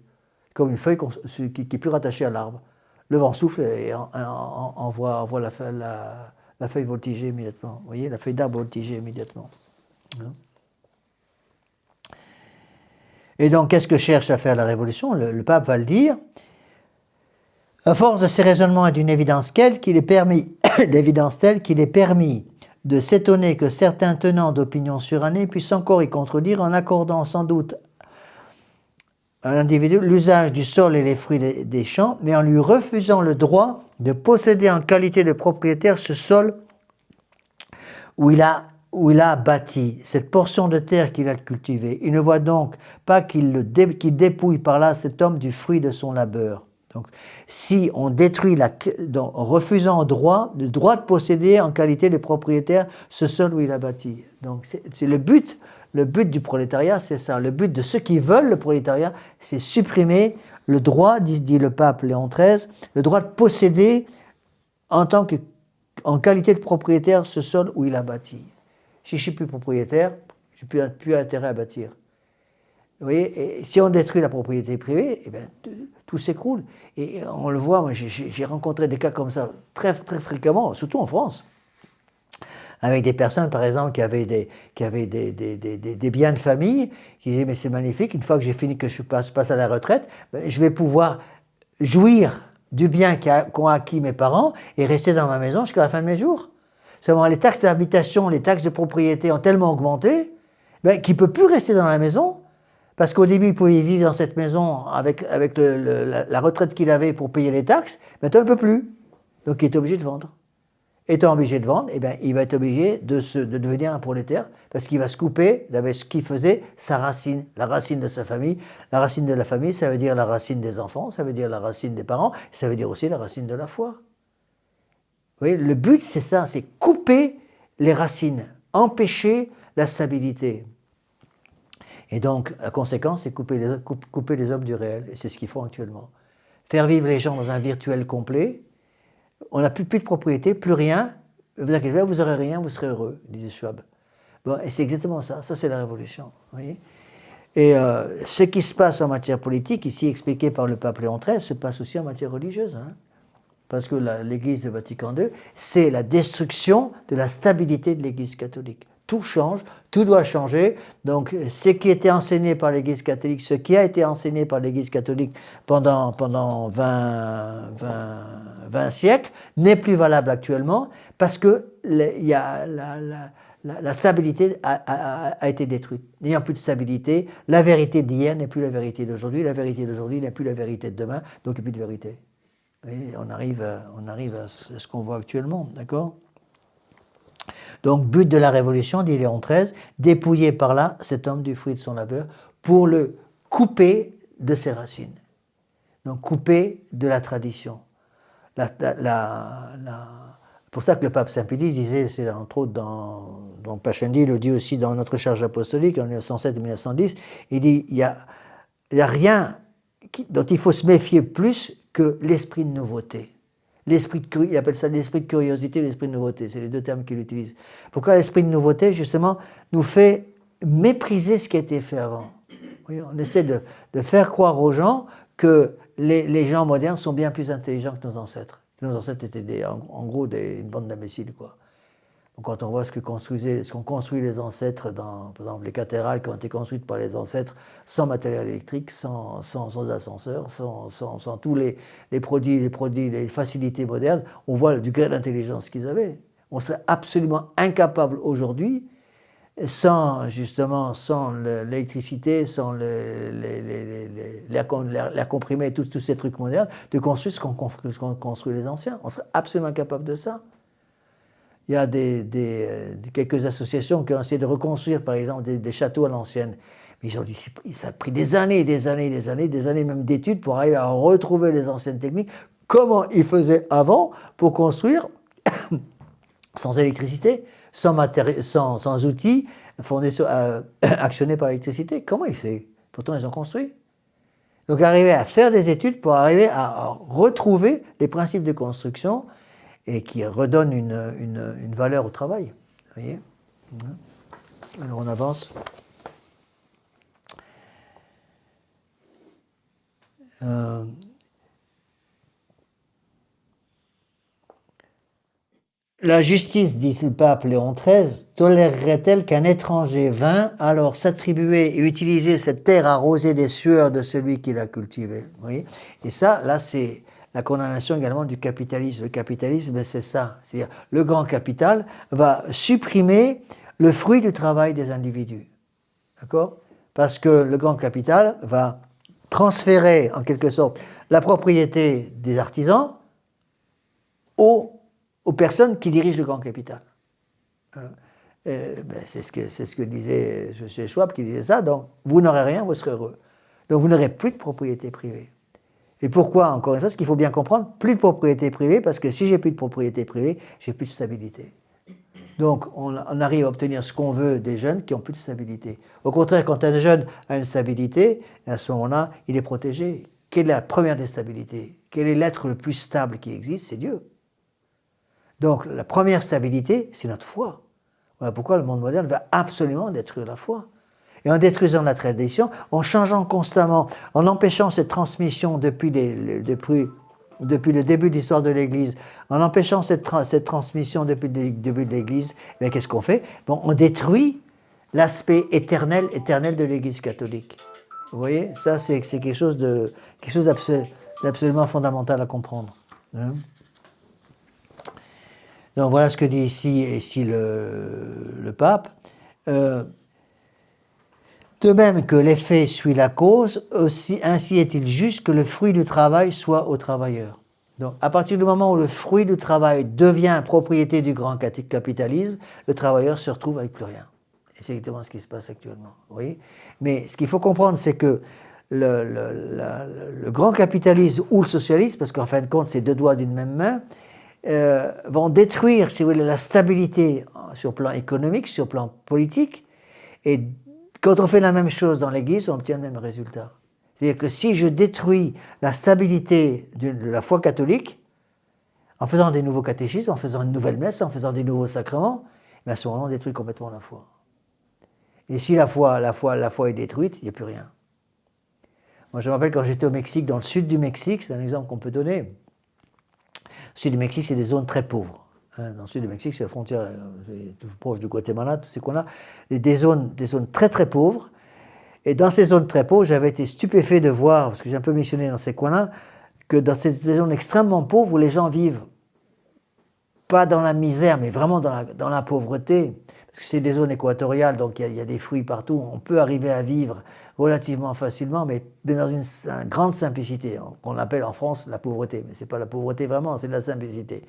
comme une feuille qui n'est plus rattachée à l'arbre. Le vent souffle et envoie la feuille voltiger immédiatement. Vous voyez, la feuille d'arbre voltiger immédiatement. Et donc, qu'est-ce que cherche à faire la Révolution ? Le pape va le dire. À force de ces raisonnements et d'une évidence telle qu'il est permis de s'étonner que certains tenants d'opinions surannées puissent encore y contredire en accordant sans doute à l'individu l'usage du sol et les fruits des champs, mais en lui refusant le droit de posséder en qualité de propriétaire ce sol où il a bâti, cette portion de terre qu'il a cultivée. Il ne voit donc pas qu'il dépouille par là cet homme du fruit de son labeur. Donc, si on détruit, en refusant le droit de posséder en qualité de propriétaire ce sol où il a bâti. Donc, c'est le but du prolétariat, c'est ça. Le but de ceux qui veulent le prolétariat, c'est supprimer le droit, dit le pape Léon XIII, le droit de posséder en qualité de propriétaire ce sol où il a bâti. Si je ne suis plus propriétaire, je n'ai plus intérêt à bâtir. Vous voyez, et si on détruit la propriété privée, eh bien, tout s'écroule. Et on le voit, moi j'ai rencontré des cas comme ça très, très fréquemment, surtout en France, avec des personnes, par exemple, qui avaient des biens de famille, qui disaient, mais c'est magnifique, une fois que j'ai fini, que je passe à la retraite, je vais pouvoir jouir du bien qu'ont acquis mes parents et rester dans ma maison jusqu'à la fin de mes jours. Seulement, les taxes d'habitation, les taxes de propriété ont tellement augmenté qu'il ne peut plus rester dans la maison, parce qu'au début, il pouvait vivre dans cette maison avec la retraite qu'il avait pour payer les taxes. Maintenant, il ne peut plus. Donc, il est obligé de vendre. Étant obligé de vendre, il va être obligé de devenir un prolétaire, parce qu'il va se couper d'avec ce qu'il faisait, sa racine, la racine de sa famille. La racine de la famille, ça veut dire la racine des enfants, ça veut dire la racine des parents, ça veut dire aussi la racine de la foi. Vous voyez, le but, c'est ça, c'est couper les racines, empêcher la stabilité. Et donc, la conséquence, c'est couper les hommes du réel, et c'est ce qu'ils font actuellement. Faire vivre les gens dans un virtuel complet. On n'a plus de propriété, plus rien. Vous inquiétez pas, vous n'aurez rien, vous serez heureux, disait Schwab. Bon, et c'est exactement ça. Ça, c'est la révolution. Vous voyez, et ce qui se passe en matière politique, ici expliqué par le pape Léon XIII, se passe aussi en matière religieuse. Hein, parce que l'Église de Vatican II, c'est la destruction de la stabilité de l'Église catholique. Tout change, tout doit changer. Donc, ce qui était enseigné par l'Église catholique, ce qui a été enseigné par l'Église catholique pendant 20 siècles, n'est plus valable actuellement parce que la stabilité a été détruite. N'ayant plus de stabilité, la vérité d'hier n'est plus la vérité d'aujourd'hui, la vérité d'aujourd'hui n'est plus la vérité de demain, donc il n'y a plus de vérité. Et on arrive à ce qu'on voit actuellement, d'accord ? Donc, but de la Révolution, dit Léon XIII, dépouiller par là cet homme du fruit de son labeur pour le couper de ses racines. Donc, couper de la tradition. Pour ça que le pape Saint-Pédis disait, c'est entre autres dans Pascendi, le dit aussi dans notre charge apostolique en 1907 et 1910, il dit, il y a rien dont il faut se méfier plus que l'esprit de nouveauté. Il appelle ça l'esprit de curiosité et l'esprit de nouveauté, c'est les deux termes qu'il utilise. Pourquoi l'esprit de nouveauté, justement, nous fait mépriser ce qui a été fait avant. Oui, on essaie de faire croire aux gens que les gens modernes sont bien plus intelligents que nos ancêtres. Nos ancêtres étaient en gros une bande d'imbéciles, quoi. Donc, quand on voit ce qu'ont construit les ancêtres, par exemple les cathédrales qui ont été construites par les ancêtres sans matériel électrique, sans ascenseur, sans tous les produits, les facilités modernes, on voit le degré d'intelligence qu'ils avaient. On serait absolument incapable aujourd'hui, sans l'électricité, sans l'air comprimé, tous ces trucs modernes, de construire ce qu'ont construit les anciens. On serait absolument incapable de ça. Il y a quelques associations qui ont essayé de reconstruire, par exemple, des châteaux à l'ancienne. Mais ils ont dit, ça a pris des années même d'études pour arriver à retrouver les anciennes techniques. Comment ils faisaient avant pour construire sans électricité, sans outils actionnés par l'électricité? Comment ils faisaient? Pourtant, ils ont construit. Donc, arriver à faire des études pour arriver à retrouver les principes de construction et qui redonne une valeur au travail. Vous voyez ? Alors on avance. La justice, dit le pape Léon XIII, tolérerait-elle qu'un étranger vînt alors s'attribuer et utiliser cette terre arrosée des sueurs de celui qui l'a cultivée? Vous voyez ? Et ça, là, c'est la condamnation également du capitalisme. Le capitalisme, c'est ça. C'est-à-dire, le grand capital va supprimer le fruit du travail des individus. D'accord ? Parce que le grand capital va transférer, en quelque sorte, la propriété des artisans aux personnes qui dirigent le grand capital. C'est ce que disait Schwab, qui disait ça. Donc, vous n'aurez rien, vous serez heureux. Donc, vous n'aurez plus de propriété privée. Et pourquoi, encore une fois, ce qu'il faut bien comprendre, plus de propriété privée, parce que si j'ai plus de propriété privée, j'ai plus de stabilité. Donc, on arrive à obtenir ce qu'on veut des jeunes qui n'ont plus de stabilité. Au contraire, quand un jeune a une stabilité, à ce moment-là, il est protégé. Quelle est la première des stabilités? Quel est l'être le plus stable qui existe? C'est Dieu. Donc, la première stabilité, c'est notre foi. Voilà pourquoi le monde moderne va absolument détruire la foi. Et en détruisant la tradition, en changeant constamment, en empêchant cette transmission depuis le début de l'histoire de l'Église, en empêchant cette transmission depuis le début de l'Église, qu'est-ce qu'on fait? Bon, on détruit l'aspect éternel de l'Église catholique. Vous voyez? Ça, c'est quelque chose C'est absolument fondamental à comprendre. Hein. Donc voilà ce que dit ici le pape. De même que l'effet suit la cause, ainsi est-il juste que le fruit du travail soit au travailleur. Donc, à partir du moment où le fruit du travail devient propriété du grand capitalisme, le travailleur se retrouve avec plus rien. Et c'est exactement ce qui se passe actuellement. Vous voyez ? Mais ce qu'il faut comprendre, c'est que le grand capitalisme ou le socialisme, parce qu'en fin de compte, c'est deux doigts d'une même main, vont détruire, si vous voulez, la stabilité sur le plan économique, sur le plan politique, et quand on fait la même chose dans l'Église, on obtient le même résultat. C'est-à-dire que si je détruis la stabilité de la foi catholique, en faisant des nouveaux catéchismes, en faisant une nouvelle messe, en faisant des nouveaux sacrements, mais à ce moment-là, on détruit complètement la foi. Et si la foi est détruite, il n'y a plus rien. Moi, je me rappelle quand j'étais au Mexique, dans le sud du Mexique, c'est un exemple qu'on peut donner. Le sud du Mexique, c'est des zones très pauvres. Dans le sud du Mexique, c'est la frontière tout proche du Guatemala, tout ce qu'on a, des zones très très pauvres. Et dans ces zones très pauvres, j'avais été stupéfait de voir, parce que j'ai un peu missionné dans ces coins-là, que dans ces zones extrêmement pauvres où les gens vivent pas dans la misère, mais vraiment dans la pauvreté, parce que c'est des zones équatoriales, donc il y a des fruits partout, on peut arriver à vivre relativement facilement, mais dans une grande simplicité, qu'on appelle en France la pauvreté, mais ce n'est pas la pauvreté vraiment, c'est de la simplicité.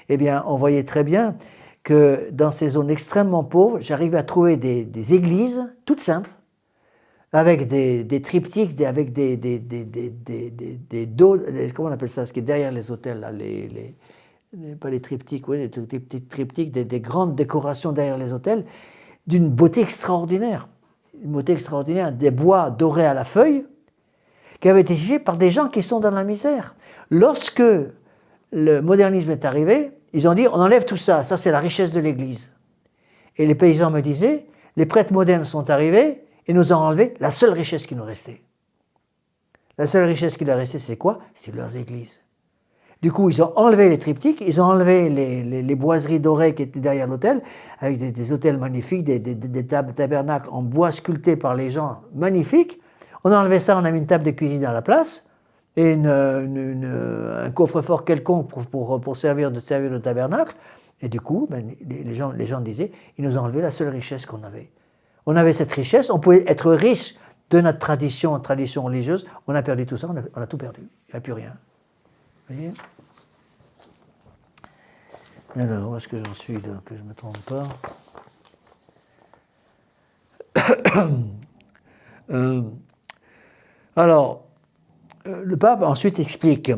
Eh bien, on voyait très bien que dans ces zones extrêmement pauvres, j'arrivais à trouver des églises toutes simples, avec des triptyques, avec des dos, comment on appelle ça, ce qui est derrière les hôtels, là, pas les triptyques, oui, les triptyques, des grandes décorations derrière les hôtels, d'une beauté extraordinaire. Une beauté extraordinaire, des bois dorés à la feuille, qui avaient été tirés par des gens qui sont dans la misère. Lorsque le modernisme est arrivé, ils ont dit, on enlève tout ça, ça c'est la richesse de l'Église. Et les paysans me disaient, les prêtres modernes sont arrivés, et nous ont enlevé la seule richesse qui nous restait. La seule richesse qui leur restait, c'est quoi? C'est leurs églises. Du coup, ils ont enlevé les triptyques, ils ont enlevé les boiseries dorées qui étaient derrière l'autel, avec des autels magnifiques, des tabernacles en bois sculptés par les gens, magnifiques. On a enlevé ça, on a mis une table de cuisine à la place, et un coffre-fort quelconque pour servir de tabernacle. Et du coup, les gens disaient, ils nous ont enlevé la seule richesse qu'on avait. On avait cette richesse, on pouvait être riche de notre tradition religieuse, on a perdu tout ça, on a tout perdu, il n'y a plus rien. Vous voyez? Alors, où est-ce que j'en suis là, que je ne me trompe pas le pape ensuite explique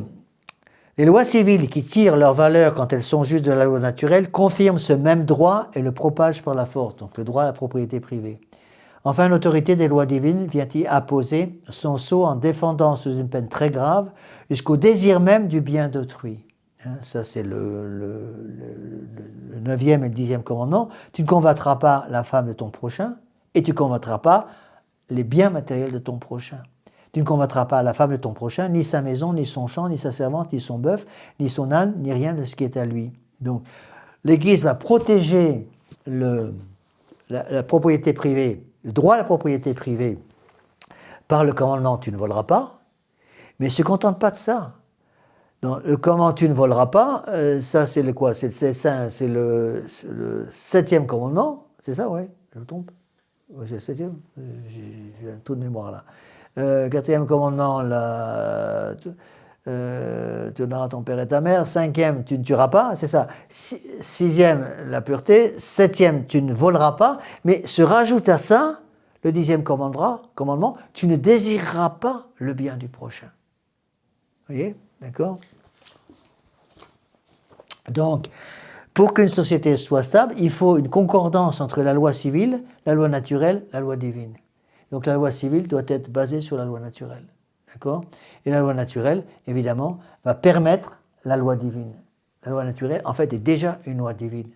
les lois civiles qui tirent leur valeur quand elles sont justes de la loi naturelle confirment ce même droit et le propagent par la force, donc le droit à la propriété privée. Enfin, l'autorité des lois divines vient y apposer son sceau en défendant sous une peine très grave jusqu'au désir même du bien d'autrui. Ça, c'est le 9e et le 10e commandement. Tu ne convoiteras pas la femme de ton prochain et tu ne convoiteras pas les biens matériels de ton prochain. Tu ne convoiteras pas la femme de ton prochain, ni sa maison, ni son champ, ni sa servante, ni son bœuf, ni son âne, ni rien de ce qui est à lui. Donc, l'Église va protéger la propriété privée, le droit à la propriété privée par le commandement « tu ne voleras pas », mais ne se contente pas de ça. Donc, le commandement « tu ne voleras pas », ça c'est le quoi? C'est le 7e commandement, c'est ça, oui, je me trompe? Ouais, c'est le 7e, j'ai un trou de mémoire là. 4e commandement, tu honoreras ton père et ta mère. 5e, tu ne tueras pas, c'est ça. 6e, la pureté. 7e, tu ne voleras pas. Mais se rajoute à ça, le 10e commandement, tu ne désireras pas le bien du prochain. Vous voyez? D'accord? Donc, pour qu'une société soit stable, il faut une concordance entre la loi civile, la loi naturelle, la loi divine. Donc la loi civile doit être basée sur la loi naturelle. D'accord? Et la loi naturelle, évidemment, va permettre la loi divine. La loi naturelle, en fait, est déjà une loi divine.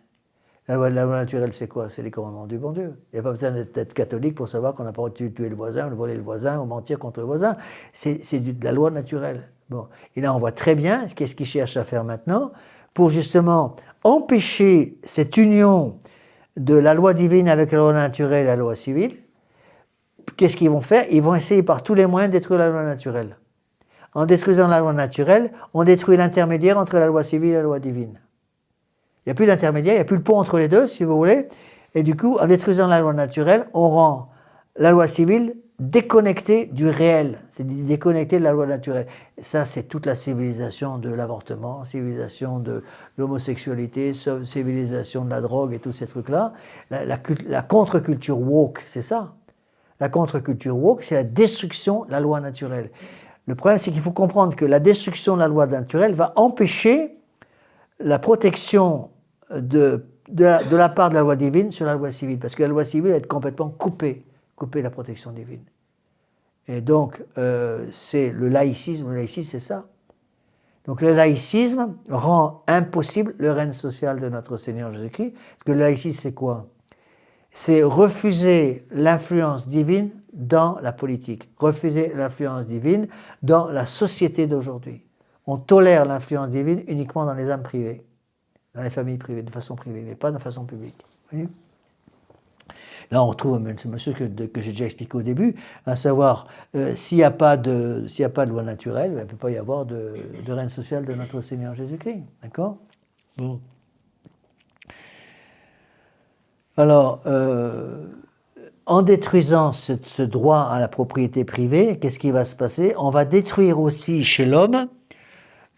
La loi naturelle, c'est quoi? C'est les commandements du bon Dieu. Il n'y a pas besoin d'être catholique pour savoir qu'on n'a pas le droit de tuer le voisin, ou voler le voisin, ou mentir contre le voisin. C'est de la loi naturelle. Bon. Et là, on voit très bien qu'est-ce qu'ils cherchent à faire maintenant pour justement empêcher cette union de la loi divine avec la loi naturelle et la loi civile. Qu'est-ce qu'ils vont faire? Ils vont essayer par tous les moyens de détruire la loi naturelle. En détruisant la loi naturelle, on détruit l'intermédiaire entre la loi civile et la loi divine. Il n'y a plus d'intermédiaire, il n'y a plus le pont entre les deux, si vous voulez. Et du coup, en détruisant la loi naturelle, on rend la loi civile déconnectée du réel, c'est déconnectée de la loi naturelle. Et ça, c'est toute la civilisation de l'avortement, civilisation de l'homosexualité, civilisation de la drogue et tous ces trucs-là. La contre-culture woke, c'est ça. La contre-culture woke, c'est la destruction de la loi naturelle. Le problème, c'est qu'il faut comprendre que la destruction de la loi naturelle va empêcher la protection de la part de la loi divine sur la loi civile, parce que la loi civile est complètement coupée la protection divine. Et donc, c'est le laïcisme. Le laïcisme, c'est ça. Donc, le laïcisme rend impossible le règne social de notre Seigneur Jésus-Christ. Parce que le laïcisme, c'est quoi? C'est refuser l'influence divine dans la politique, refuser l'influence divine dans la société d'aujourd'hui. On tolère l'influence divine uniquement dans les âmes privées, dans les familles privées, de façon privée, mais pas de façon publique. Vous voyez ? Là, on retrouve une chose que j'ai déjà expliqué au début, à savoir, s'il n'y a pas de loi naturelle, il ne peut pas y avoir de règne social de notre Seigneur Jésus-Christ. D'accord ? Bon. Alors, en détruisant ce droit à la propriété privée, qu'est-ce qui va se passer? On va détruire aussi chez l'homme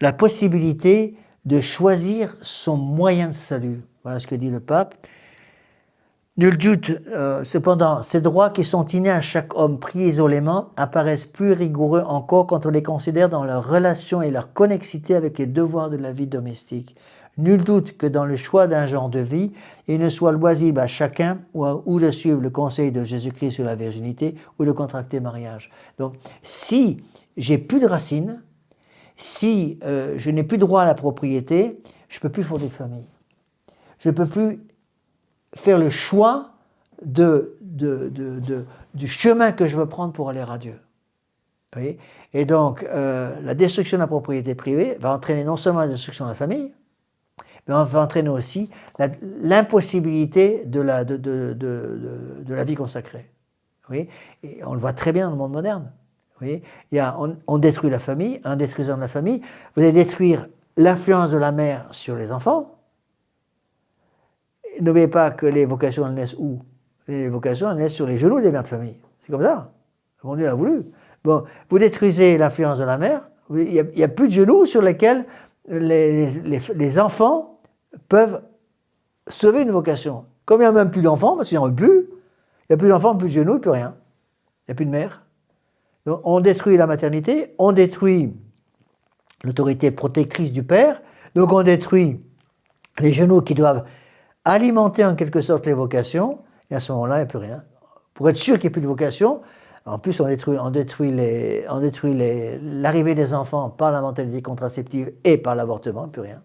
la possibilité de choisir son moyen de salut. Voilà ce que dit le pape. Nul doute, cependant, ces droits qui sont innés à chaque homme pris isolément apparaissent plus rigoureux encore quand on les considère dans leur relation et leur connexité avec les devoirs de la vie domestique. Nul doute que dans le choix d'un genre de vie, il ne soit loisible à chacun ou de suivre le conseil de Jésus-Christ sur la virginité ou de contracter mariage. Donc, si j'ai plus de racines, si je n'ai plus droit à la propriété, je ne peux plus fonder de famille. Je ne peux plus faire le choix du chemin que je veux prendre pour aller à Dieu. Vous voyez ? Et donc, la destruction de la propriété privée va entraîner non seulement la destruction de la famille, mais va entraîner aussi l'impossibilité de la vie consacrée. Vous voyez ? Et on le voit très bien dans le monde moderne. Vous voyez ? On détruit la famille. En détruisant la famille, vous allez détruire l'influence de la mère sur les enfants. N'oubliez pas que les vocations, elles naissent où? Les vocations, elles naissent sur les genoux des mères de famille. C'est comme ça. Mon Dieu a voulu. Bon, vous détruisez l'influence de la mère, il n'y a plus de genoux sur lesquels les enfants peuvent sauver une vocation. Comme il n'y a même plus d'enfants, parce qu'il n'y en a plus, il n'y a plus d'enfants, plus de genoux, plus rien. Il n'y a plus de mère. Donc, on détruit la maternité, on détruit l'autorité protectrice du père, donc on détruit les genoux qui doivent alimenter en quelque sorte les vocations, et à ce moment-là, il n'y a plus rien. Pour être sûr qu'il n'y ait plus de vocation, en plus on détruit l'arrivée des enfants par la mentalité contraceptive et par l'avortement, plus rien.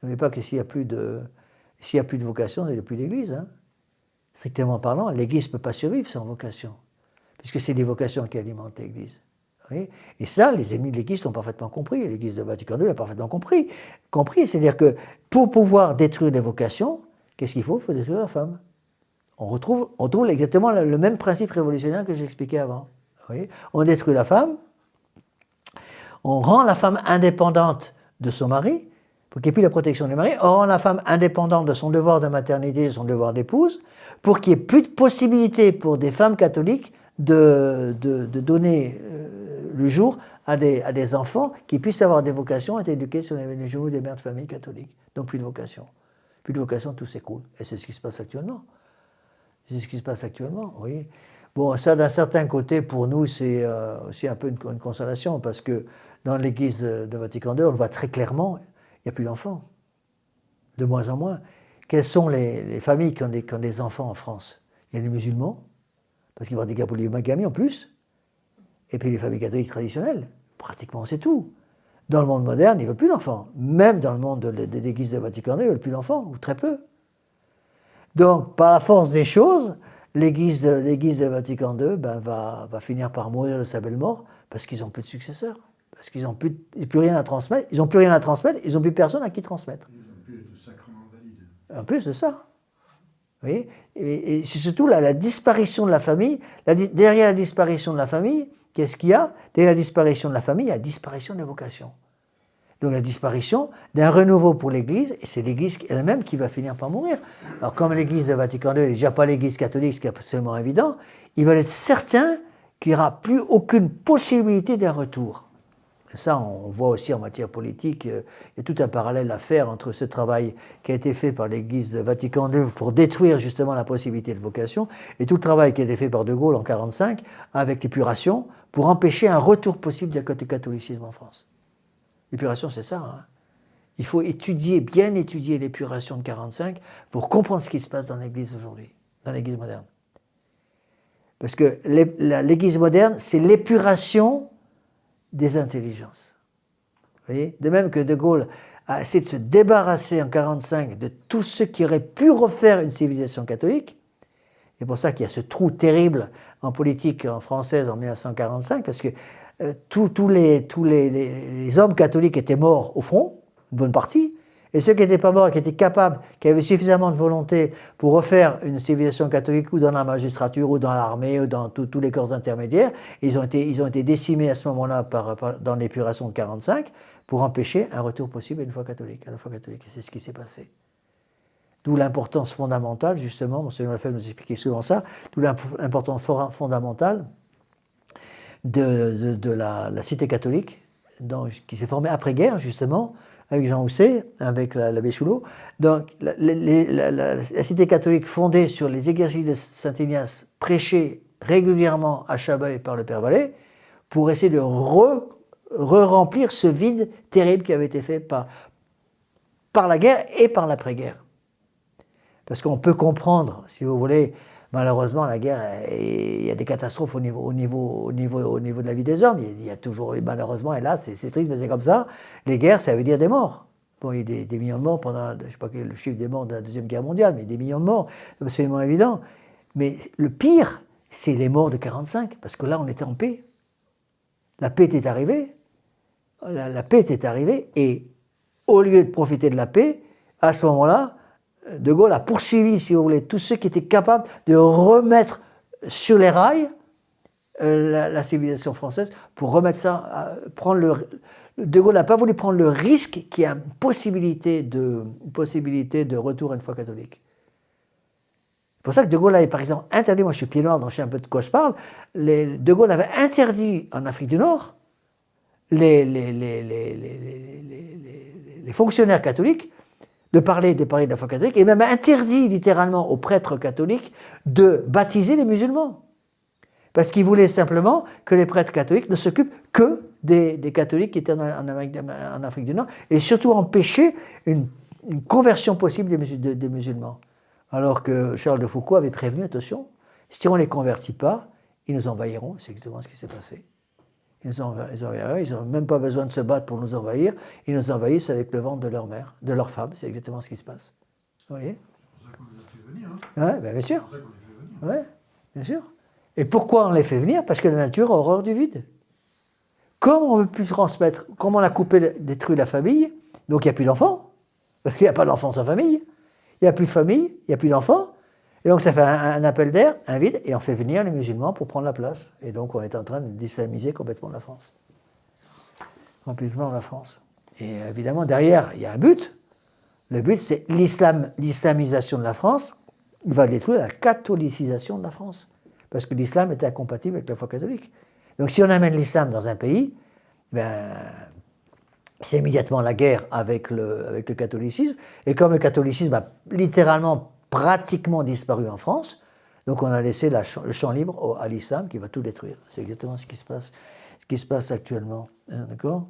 N'oubliez pas que s'il n'y a plus de vocation, il n'y a plus d'église. Hein. Strictement parlant, l'église ne peut pas survivre sans vocation, puisque c'est les vocations qui alimentent l'église. Oui. Et ça, les ennemis de l'Église l'ont parfaiaitement compris. L'Église de Vatican II l'a parfaitement compris. C'est-à-dire que pour pouvoir détruire les vocations, qu'est-ce qu'il faut? Il faut détruire la femme. On retrouve exactement le même principe révolutionnaire que j'ai expliqué avant. Oui. On détruit la femme, on rend la femme indépendante de son mari, pour qu'il n'y ait plus la protection du mari, on rend la femme indépendante de son devoir de maternité, de son devoir d'épouse, pour qu'il n'y ait plus de possibilité pour des femmes catholiques de donner le jour à des enfants qui puissent avoir des vocations, être éduqués sur les genoux des mères de famille catholiques. Donc plus de vocation. Plus de vocation, tout s'écroule. Et c'est ce qui se passe actuellement. C'est ce qui se passe actuellement, oui. Bon, ça, d'un certain côté, pour nous, c'est aussi un peu une consolation, parce que dans l'Église de Vatican II, on le voit très clairement, il n'y a plus d'enfants. De moins en moins. Quelles sont les familles qui ont des enfants en France? Il y a les musulmans, parce qu'ils vont des polygamies en plus, et puis les familles catholiques traditionnelles. Pratiquement, c'est tout. Dans le monde moderne, ils ne veulent plus d'enfants. Même dans le monde de l'Église de Vatican II, ils ne veulent plus d'enfants, ou très peu. Donc, par la force des choses, l'Église de Vatican II va finir par mourir de sa belle mort, parce qu'ils n'ont plus de successeurs. Parce qu'ils n'ont plus rien à transmettre. Ils n'ont plus rien à transmettre, ils n'ont plus personne à qui transmettre. Ils ont plus de sacrements valides. En plus de ça. Vous voyez ? Et c'est surtout la disparition de la famille. Derrière la disparition de la famille, qu'est-ce qu'il y a? Dès la disparition de la famille, il y a la disparition des vocations. Donc la disparition d'un renouveau pour l'Église, et c'est l'Église elle-même qui va finir par mourir. Alors comme l'Église de Vatican II n'est déjà pas l'Église catholique, ce qui est absolument évident, ils veulent être certains qu'il n'y aura plus aucune possibilité d'un retour. Et ça, on voit aussi en matière politique, il y a tout un parallèle à faire entre ce travail qui a été fait par l'Église de Vatican II pour détruire justement la possibilité de vocation, et tout le travail qui a été fait par De Gaulle en 1945 avec l'épuration pour empêcher un retour possible du catholicisme en France. L'épuration, c'est ça. Hein. Il faut étudier, bien étudier l'épuration de 1945 pour comprendre ce qui se passe dans l'Église aujourd'hui, dans l'Église moderne. Parce que l'Église moderne, c'est l'épuration des intelligences. Vous voyez? De même que De Gaulle a essayé de se débarrasser en 1945 de tous ceux qui auraient pu refaire une civilisation catholique. C'est pour ça qu'il y a ce trou terrible en politique en française en 1945, parce que tous les hommes catholiques étaient morts au front, une bonne partie, et ceux qui n'étaient pas morts, qui étaient capables, qui avaient suffisamment de volonté pour refaire une civilisation catholique ou dans la magistrature ou dans l'armée ou dans tous les corps intermédiaires, ils ont été décimés à ce moment-là dans l'épuration de 1945 pour empêcher un retour possible à une foi catholique. C'est ce qui s'est passé. D'où l'importance fondamentale, justement, Monseigneur Lefebvre nous expliquait souvent ça, d'où l'importance fondamentale de la cité catholique, qui s'est formée après-guerre, justement, avec Jean Housset, avec l'abbé Choulot. Donc, la cité catholique fondée sur les exercices de Saint-Ignace, prêchés régulièrement à Chabeuil par le Père Vallée, pour essayer de re-remplir ce vide terrible qui avait été fait par la guerre et par l'après-guerre. Parce qu'on peut comprendre, si vous voulez, malheureusement, la guerre, il y a des catastrophes au niveau de la vie des hommes. Il y a toujours, malheureusement, et là, c'est triste, mais c'est comme ça. Les guerres, ça veut dire des morts. Bon, il y a des millions de morts pendant, je ne sais pas quel est le chiffre des morts de la Deuxième Guerre mondiale, mais des millions de morts, c'est absolument évident. Mais le pire, c'est les morts de 1945, parce que là, on était en paix. La paix était arrivée. La paix était arrivée, et au lieu de profiter de la paix, à ce moment-là, De Gaulle a poursuivi, si vous voulez, tous ceux qui étaient capables de remettre sur les rails la civilisation française, pour remettre ça, De Gaulle n'a pas voulu prendre le risque qu'il y ait une possibilité de retour à une foi catholique. C'est pour ça que De Gaulle avait, par exemple, interdit, moi je suis pied noir, donc je sais un peu de quoi je parle, De Gaulle avait interdit en Afrique du Nord les fonctionnaires catholiques de parler de la foi catholique, et même interdit littéralement aux prêtres catholiques de baptiser les musulmans. Parce qu'il voulait simplement que les prêtres catholiques ne s'occupent que des catholiques qui étaient en Afrique du Nord, et surtout empêcher une conversion possible des musulmans. Alors que Charles de Foucault avait prévenu, attention, si on ne les convertit pas, ils nous envahiront. C'est exactement ce qui s'est passé. Ils n'ont même pas besoin de se battre pour nous envahir. Ils nous envahissent avec le ventre de leur mère, de leur femme. C'est exactement ce qui se passe. Vous voyez ? C'est pour ça qu'on les a fait venir. Hein. Ouais, ben bien sûr. C'est pour ça qu'on les fait venir. Ouais, bien sûr. Et pourquoi on les fait venir ? Parce que la nature a horreur du vide. Comme on veut plus transmettre, comme on a détruit la famille, donc il n'y a plus d'enfants, parce qu'il n'y a pas d'enfants sans famille. Il n'y a plus de famille, il n'y a plus d'enfants. Et donc ça fait un appel d'air, un vide, et on fait venir les musulmans pour prendre la place. Et donc on est en train d'islamiser complètement la France. Complètement la France. Et évidemment, derrière, il y a un but. Le but, c'est l'islamisation de la France. Il va détruire la catholicisation de la France. Parce que l'islam est incompatible avec la foi catholique. Donc si on amène l'islam dans un pays, ben, c'est immédiatement la guerre avec le catholicisme. Et comme le catholicisme a littéralement pratiquement disparu en France, donc on a laissé le champ libre à l'islam qui va tout détruire. C'est exactement ce qui se passe actuellement. D'accord ?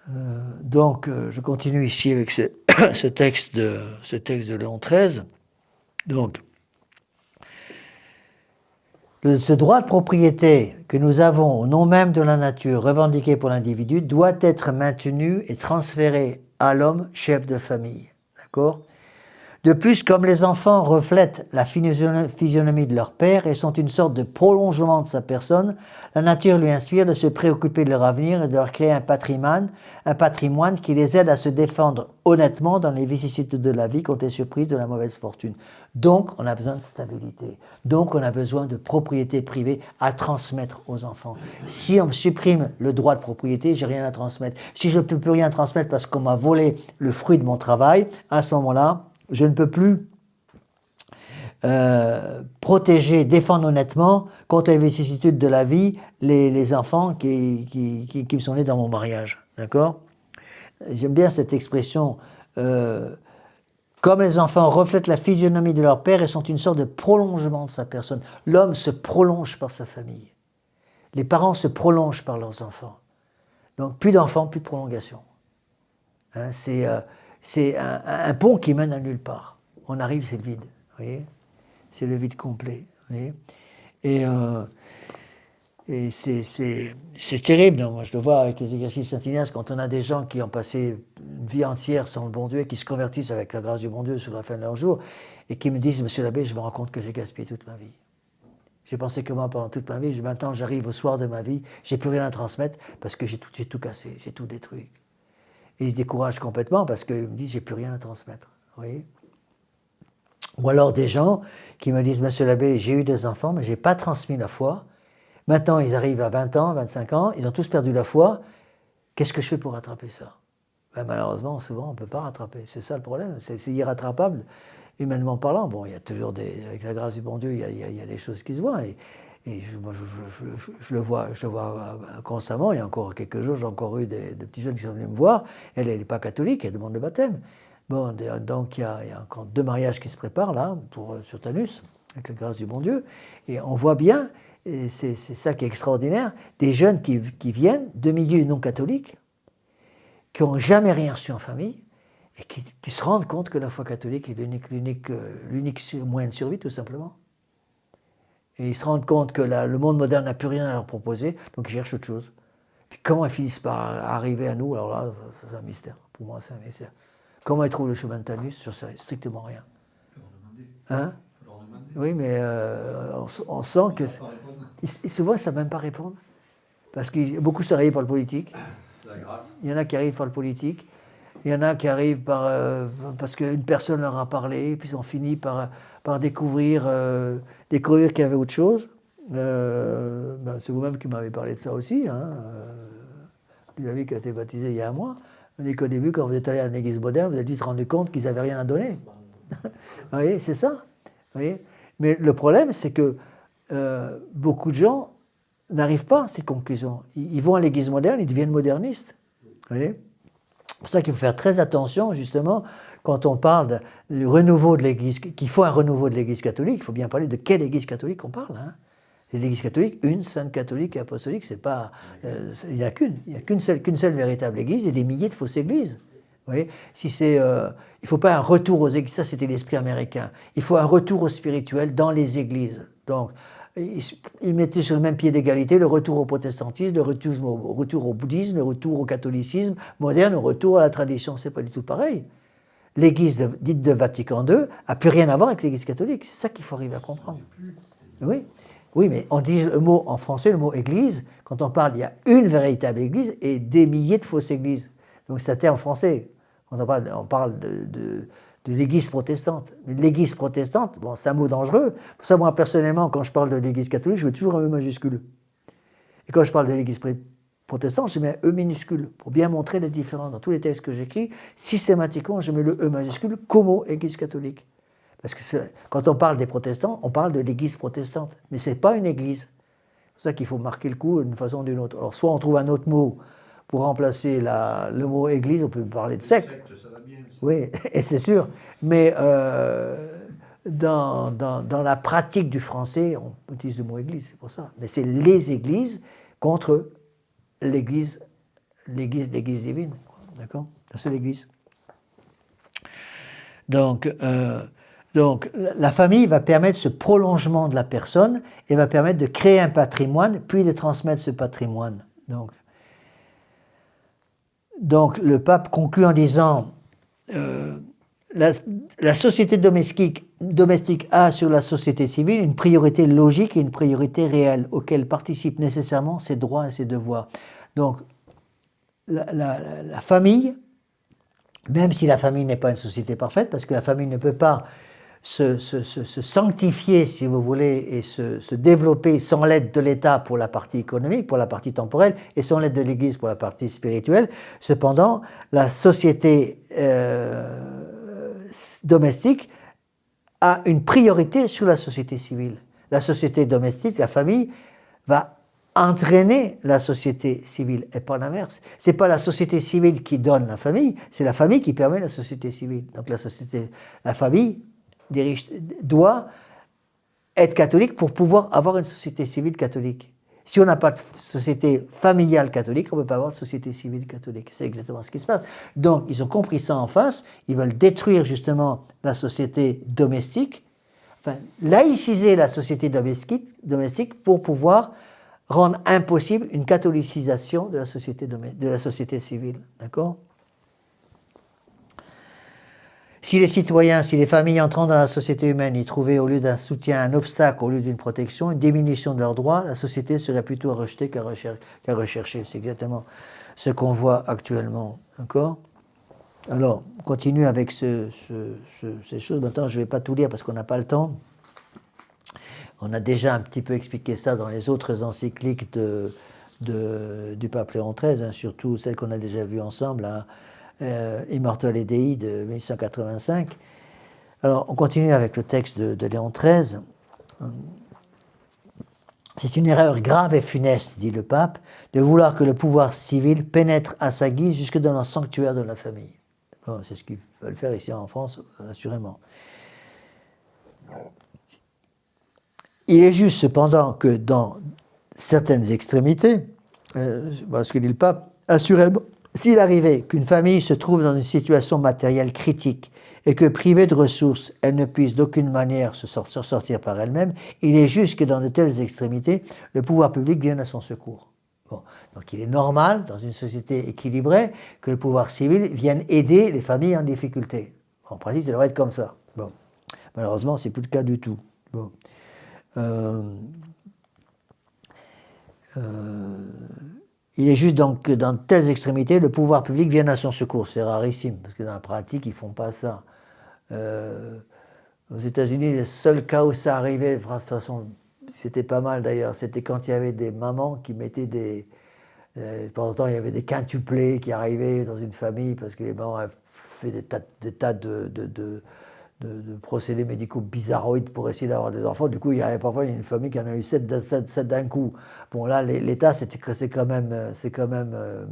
Donc je continue ici avec ce texte de Léon XIII. Donc, ce droit de propriété que nous avons au nom même de la nature, revendiqué pour l'individu, doit être maintenu et transféré à l'homme chef de famille. D'accord ? De plus, comme les enfants reflètent la physionomie de leur père et sont une sorte de prolongement de sa personne, la nature lui inspire de se préoccuper de leur avenir et de leur créer un patrimoine qui les aide à se défendre honnêtement dans les vicissitudes de la vie contre les surprises de la mauvaise fortune. Donc, on a besoin de stabilité. Donc, on a besoin de propriété privée à transmettre aux enfants. Si on me supprime le droit de propriété, j'ai rien à transmettre. Si je ne peux plus rien transmettre parce qu'on m'a volé le fruit de mon travail, à ce moment-là, je ne peux plus protéger, défendre honnêtement contre les vicissitudes de la vie les enfants qui me sont nés dans mon mariage. D'accord? J'aime bien cette expression. Comme les enfants reflètent la physionomie de leur père et sont une sorte de prolongement de sa personne. L'homme se prolonge par sa famille. Les parents se prolongent par leurs enfants. Donc plus d'enfants, plus de prolongation. Hein, c'est un pont qui mène à nulle part. On arrive, c'est le vide. Vous voyez, c'est le vide complet. Vous voyez, et c'est terrible. Non, moi, je le vois avec les exercices Saint-Ignace, quand on a des gens qui ont passé une vie entière sans le bon Dieu et qui se convertissent avec la grâce du bon Dieu sur la fin de leur jour et qui me disent, Monsieur l'abbé, je me rends compte que j'ai gaspillé toute ma vie. J'ai pensé que moi pendant toute ma vie, maintenant j'arrive au soir de ma vie, j'ai plus rien à transmettre parce que j'ai tout cassé, j'ai tout détruit. Et ils se découragent complètement parce qu'ils me disent, j'ai plus rien à transmettre. Vous voyez ? Ou alors des gens qui me disent, Monsieur l'abbé, j'ai eu des enfants, mais je n'ai pas transmis la foi. Maintenant, ils arrivent à 20 ans, 25 ans, ils ont tous perdu la foi. Qu'est-ce que je fais pour rattraper ça? Ben, malheureusement, souvent, on ne peut pas rattraper. C'est ça le problème. C'est irrattrapable, humainement parlant. Bon, il y a toujours avec la grâce du bon Dieu, il y a des choses qui se voient. Et je le vois constamment. Il y a encore quelques jours, j'ai encore eu des petits jeunes qui sont venus me voir. Elle n'est pas catholique, elle demande le baptême. Bon, donc il y a encore 2 mariages qui se préparent là, sur Tanus, avec la grâce du bon Dieu. Et on voit bien, et c'est ça qui est extraordinaire, des jeunes qui viennent de milieux non catholiques, qui n'ont jamais rien reçu en famille, et qui se rendent compte que la foi catholique est l'unique moyen de survie, tout simplement. Et ils se rendent compte que le monde moderne n'a plus rien à leur proposer, donc ils cherchent autre chose. Puis comment ils finissent par arriver à nous, alors là, c'est un mystère. Pour moi, c'est un mystère. Comment ils trouvent le chemin de Tanus sur strictement rien. Hein? Oui, mais on sent que... souvent, ils ne savent même pas répondre. Parce que beaucoup sont arrivés par le politique. Il y en a qui arrivent par le politique. Il y en a qui arrivent parce qu'une personne leur a parlé, puis ils ont fini par découvrir qu'il y avait autre chose. C'est vous-même qui m'avez parlé de ça aussi. Hein. Vous avez qui a été baptisé il y a un mois. On dit qu'au début, quand vous êtes allé à l'église moderne, vous avez vite rendu compte qu'ils n'avaient rien à donner. Vous voyez, c'est ça. Vous voyez, mais le problème, c'est que beaucoup de gens n'arrivent pas à ces conclusions. Ils vont à l'église moderne, ils deviennent modernistes. Vous voyez, c'est pour ça qu'il faut faire très attention, justement, quand on parle du renouveau de l'église, qu'il faut un renouveau de l'église catholique, il faut bien parler de quelle église catholique on parle. Hein. C'est l'église catholique, une sainte catholique et apostolique, c'est pas, il n'y a qu'une seule véritable église et des milliers de fausses églises. Vous voyez, il ne faut pas un retour aux églises, ça c'était l'esprit américain. Il faut un retour au spirituel dans les églises. Donc, ils mettaient sur le même pied d'égalité le retour au protestantisme, le retour au bouddhisme, le retour au catholicisme moderne, le retour à la tradition. C'est pas du tout pareil. L'église dite de Vatican II n'a plus rien à voir avec l'église catholique. C'est ça qu'il faut arriver à comprendre. Oui. Oui, mais on dit le mot en français, le mot église, quand on parle, il y a une véritable église et des milliers de fausses églises. Donc c'est un terme français. On parle de l'église protestante. Mais l'église protestante, bon, c'est un mot dangereux. Pour ça, moi, personnellement, quand je parle de l'église catholique, je mets toujours un E majuscule. Et quand je parle de l'église protestante, je mets un E minuscule pour bien montrer les différences. Dans tous les textes que j'écris, systématiquement, je mets le E majuscule comme église catholique. Parce que quand on parle des protestants, on parle de l'église protestante. Mais ce n'est pas une église. C'est pour ça qu'il faut marquer le coup d'une façon ou d'une autre. Alors, soit on trouve un autre mot pour remplacer le mot église, on peut parler de secte. Ça va bien, oui, et c'est sûr. Mais dans la pratique du français, on utilise le mot église, c'est pour ça. Mais c'est les églises contre l'église divine. D'accord? La seule église. Donc, la famille va permettre ce prolongement de la personne et va permettre de créer un patrimoine, puis de transmettre ce patrimoine. Donc le pape conclut en disant la société domestique a sur la société civile une priorité logique et une priorité réelle, auxquelles participent nécessairement ses droits et ses devoirs. Donc, la famille, même si la famille n'est pas une société parfaite, parce que la famille ne peut pas se sanctifier, si vous voulez, et se développer sans l'aide de l'État pour la partie économique, pour la partie temporelle, et sans l'aide de l'Église pour la partie spirituelle. Cependant, la société domestique a une priorité sur la société civile. La société domestique, la famille, va entraîner la société civile et pas l'inverse. Ce n'est pas la société civile qui donne la famille, c'est la famille qui permet la société civile. Donc la famille doit être catholique pour pouvoir avoir une société civile catholique. Si on n'a pas de société familiale catholique, on ne peut pas avoir de société civile catholique. C'est exactement ce qui se passe. Donc, ils ont compris ça en face. Ils veulent détruire justement la société domestique, enfin, laïciser la société domestique pour pouvoir rendre impossible une catholicisation de la société civile. D'accord ? Si les citoyens, si les familles entrant dans la société humaine y trouvaient au lieu d'un soutien un obstacle, au lieu d'une protection, une diminution de leurs droits, la société serait plutôt à rejeter qu'à rechercher. C'est exactement ce qu'on voit actuellement. D'accord ? Alors, on continue avec ces choses. Maintenant, je ne vais pas tout lire parce qu'on n'a pas le temps. On a déjà un petit peu expliqué ça dans les autres encycliques du pape Léon XIII, hein, surtout celles qu'on a déjà vues ensemble, hein, Immortale Dei de 1885. Alors, on continue avec le texte de Léon XIII. C'est une erreur grave et funeste, dit le pape, de vouloir que le pouvoir civil pénètre à sa guise jusque dans le sanctuaire de la famille. Bon, c'est ce qu'ils veulent faire ici en France, assurément. Il est juste cependant que dans certaines extrémités, ce que dit le pape, assurément, s'il arrivait qu'une famille se trouve dans une situation matérielle critique et que privée de ressources, elle ne puisse d'aucune manière se sortir par elle-même, il est juste que dans de telles extrémités, le pouvoir public vienne à son secours. Bon. Donc il est normal, dans une société équilibrée, que le pouvoir civil vienne aider les familles en difficulté. En principe, ça devrait être comme ça. Bon. Malheureusement, ce n'est plus le cas du tout. Bon. Il est juste donc que dans telles extrémités, le pouvoir public vienne à son secours. C'est rarissime, parce que dans la pratique, ils ne font pas ça. Aux États-Unis, le seul cas où ça arrivait, de toute façon, c'était pas mal d'ailleurs, c'était quand il y avait des mamans qui mettaient des... de temps en temps, il y avait des quintuplés qui arrivaient dans une famille, parce que les mamans avaient fait des tas de procédés médicaux bizarroïdes pour essayer d'avoir des enfants. Du coup, il y avait parfois une famille qui en a eu 7 d'un coup. Bon, là, l'État, c'est quand même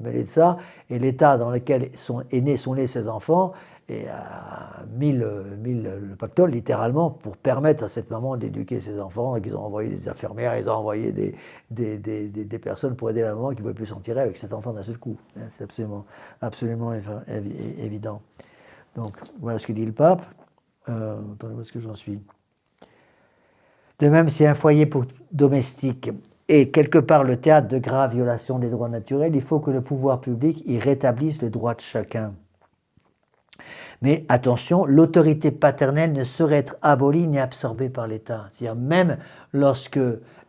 mêlé de ça. Et l'État dans lequel sont nés ces enfants et a mis le pactole, littéralement, pour permettre à cette maman d'éduquer ses enfants. Et qu'ils ont envoyé des infirmières, ils ont envoyé des personnes pour aider la maman qui ne pouvait plus s'en tirer avec cet enfant d'un seul coup. C'est absolument évident. Donc, voilà ce que dit le pape. Attendez, où est-ce que j'en suis ? De même, si un foyer domestique est quelque part le théâtre de graves violations des droits naturels, il faut que le pouvoir public y rétablisse le droit de chacun. Mais attention, l'autorité paternelle ne saurait être abolie ni absorbée par l'État. C'est-à-dire même lorsque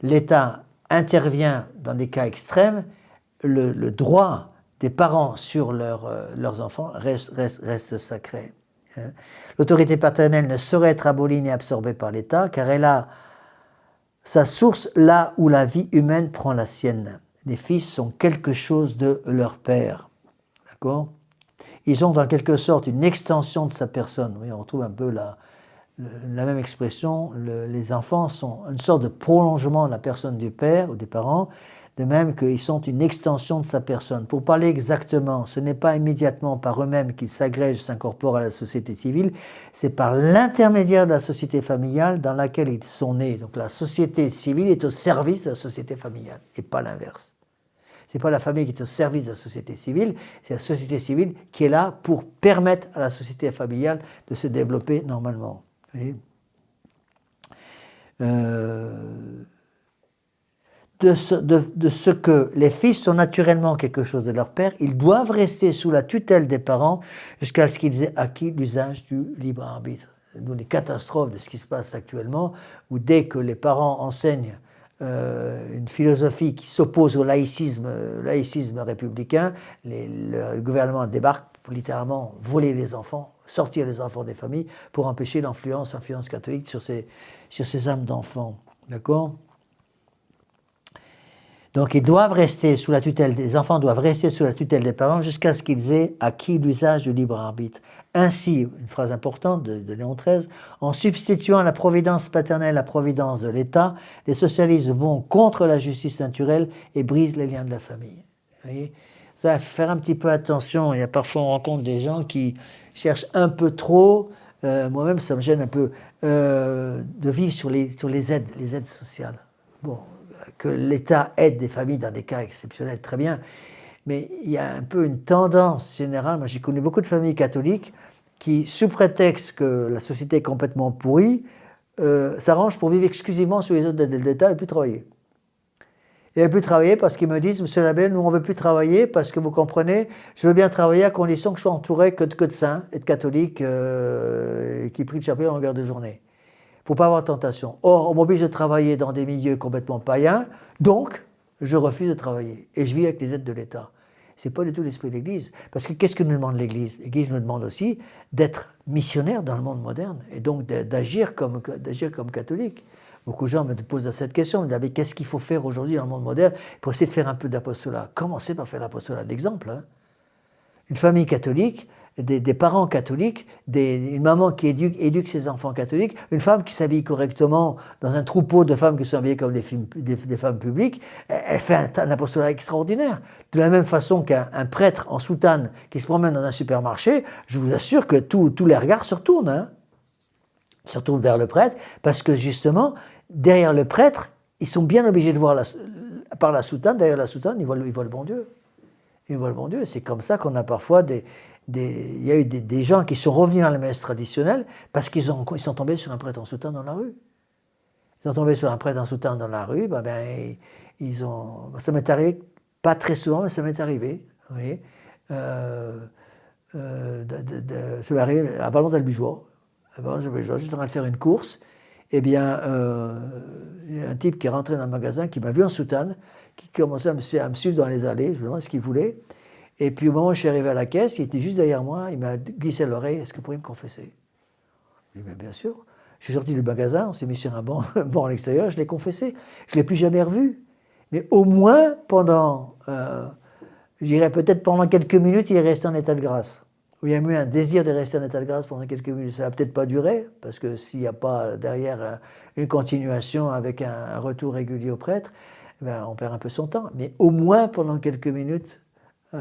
l'État intervient dans des cas extrêmes, le droit des parents sur leurs enfants reste sacré. L'autorité paternelle ne saurait être abolie ni absorbée par l'État, car elle a sa source là où la vie humaine prend la sienne. Les fils sont quelque chose de leur père. D'accord ? Ils ont en quelque sorte une extension de sa personne. Oui, on retrouve un peu la même expression. Les enfants sont une sorte de prolongement de la personne du père ou des parents, de même qu'ils sont une extension de sa personne. Pour parler exactement, ce n'est pas immédiatement par eux-mêmes qu'ils s'agrègent, s'incorporent à la société civile, c'est par l'intermédiaire de la société familiale dans laquelle ils sont nés. Donc la société civile est au service de la société familiale, et pas l'inverse. Ce n'est pas la famille qui est au service de la société civile, c'est la société civile qui est là pour permettre à la société familiale de se développer normalement. Vous voyez ? de ce que les fils sont naturellement quelque chose de leur père, ils doivent rester sous la tutelle des parents jusqu'à ce qu'ils aient acquis l'usage du libre arbitre. D'où les catastrophes de ce qui se passe actuellement, où dès que les parents enseignent une philosophie qui s'oppose au laïcisme républicain, le gouvernement débarque pour littéralement voler les enfants, sortir les enfants des familles pour empêcher l'influence catholique sur ces âmes d'enfants. D'accord ? Donc ils doivent rester sous la tutelle, les enfants doivent rester sous la tutelle des parents jusqu'à ce qu'ils aient acquis l'usage du libre arbitre. Ainsi, une phrase importante de Léon XIII, en substituant à la providence paternelle la providence de l'État, les socialistes vont contre la justice naturelle et brisent les liens de la famille. Vous voyez, ça, il faut faire un petit peu attention. Il y a parfois on rencontre des gens qui cherchent un peu trop, moi-même ça me gêne un peu, de vivre sur les aides sociales. Bon, que l'État aide des familles dans des cas exceptionnels, très bien, mais il y a un peu une tendance générale, moi j'ai connu beaucoup de familles catholiques qui, sous prétexte que la société est complètement pourrie, s'arrangent pour vivre exclusivement sur les aides de l'État et plus travailler. Et ne plus travailler parce qu'ils me disent, monsieur l'abbé, nous on ne veut plus travailler parce que vous comprenez, je veux bien travailler à condition que je sois entouré que de saints et de catholiques qui prient le chapelet en longueur de journée. Pour ne pas avoir tentation. Or, on m'oblige de travailler dans des milieux complètement païens, donc je refuse de travailler. Et je vis avec les aides de l'État. Ce n'est pas du tout l'esprit de l'Église. Parce que qu'est-ce que nous demande l'Église ? L'Église nous demande aussi d'être missionnaire dans le monde moderne, et donc d'agir comme catholique. Beaucoup de gens me posent cette question, mais qu'est-ce qu'il faut faire aujourd'hui dans le monde moderne pour essayer de faire un peu d'apostolat ? Commencez par faire l'apostolat de l'exemple. Hein. Une famille catholique, des parents catholiques, une maman qui éduque ses enfants catholiques, une femme qui s'habille correctement dans un troupeau de femmes qui sont habillées comme des femmes publiques, elle fait un apostolat extraordinaire. De la même façon qu'un prêtre en soutane qui se promène dans un supermarché, je vous assure que tous les regards se retournent. Hein, se retournent vers le prêtre, parce que justement, derrière le prêtre, ils sont bien obligés de voir par la soutane, derrière la soutane, ils voient le bon Dieu. Ils voient le bon Dieu. C'est comme ça qu'on a parfois il y a eu des gens qui sont revenus à la messe traditionnelle parce qu'ils sont tombés sur un prêtre en soutane dans la rue. Ils sont tombés sur un prêtre en soutane dans la rue, ça m'est arrivé, pas très souvent, mais ça m'est arrivé. Vous voyez, ça m'est arrivé à Valence-Albigeois. J'étais en train de faire une course. Eh bien, il y a un type qui est rentré dans le magasin, qui m'a vu en soutane, qui commençait à me suivre dans les allées. Je me demande ce qu'il voulait. Et puis au moment où je suis arrivé à la caisse, il était juste derrière moi, il m'a glissé à l'oreille, est-ce que vous pourriez me confesser ? Je lui ai dit, bien sûr. Je suis sorti du magasin, on s'est mis sur un banc à l'extérieur, je l'ai confessé. Je ne l'ai plus jamais revu. Mais au moins pendant, je dirais peut-être pendant quelques minutes, il est resté en état de grâce. Il y a eu un désir de rester en état de grâce pendant quelques minutes. Ça ne va peut-être pas durer, parce que s'il n'y a pas derrière une continuation avec un retour régulier au prêtre, on perd un peu son temps. Mais au moins pendant quelques minutes, il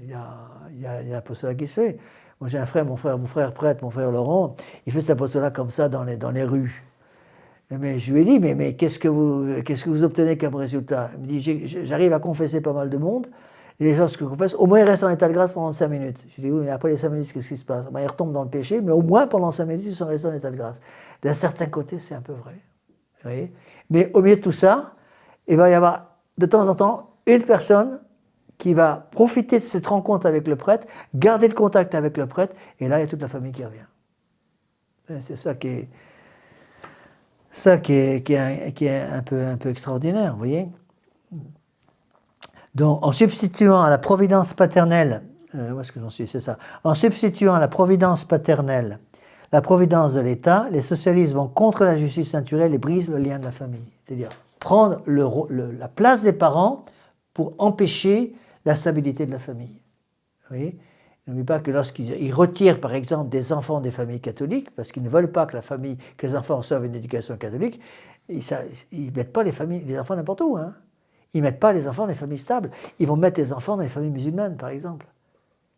y a un apostolat qui se fait. Moi j'ai un frère, mon frère prêtre, mon frère Laurent, il fait cet apostolat comme ça dans les rues. Mais je lui ai dit, mais qu'est-ce que vous obtenez comme résultat ? Il me dit, j'arrive à confesser pas mal de monde, et les gens, ce que confessent, au moins ils restent en état de grâce pendant 5 minutes. Je lui dis, oui, mais après les 5 minutes, qu'est-ce qui se passe ? Ils retombent dans le péché, mais au moins pendant 5 minutes, ils sont restés en état de grâce. D'un certain côté, c'est un peu vrai. Vous voyez ? Mais au milieu de tout ça, il va y avoir de temps en temps une personne qui va profiter de cette rencontre avec le prêtre, garder le contact avec le prêtre, et là, il y a toute la famille qui revient. Et c'est ça qui est un peu extraordinaire, vous voyez. Donc, en substituant à la providence paternelle, où est-ce que j'en suis ? C'est ça. En substituant à la providence paternelle la providence de l'État, les socialistes vont contre la justice naturelle et brisent le lien de la famille. C'est-à-dire prendre la place des parents pour empêcher la stabilité de la famille. Vous voyez ? N'oubliez pas que lorsqu'ils retirent, par exemple, des enfants des familles catholiques, parce qu'ils ne veulent pas que les enfants reçoivent une éducation catholique, ils ne mettent pas les enfants n'importe où. Hein. Ils ne mettent pas les enfants dans les familles stables. Ils vont mettre les enfants dans les familles musulmanes, par exemple.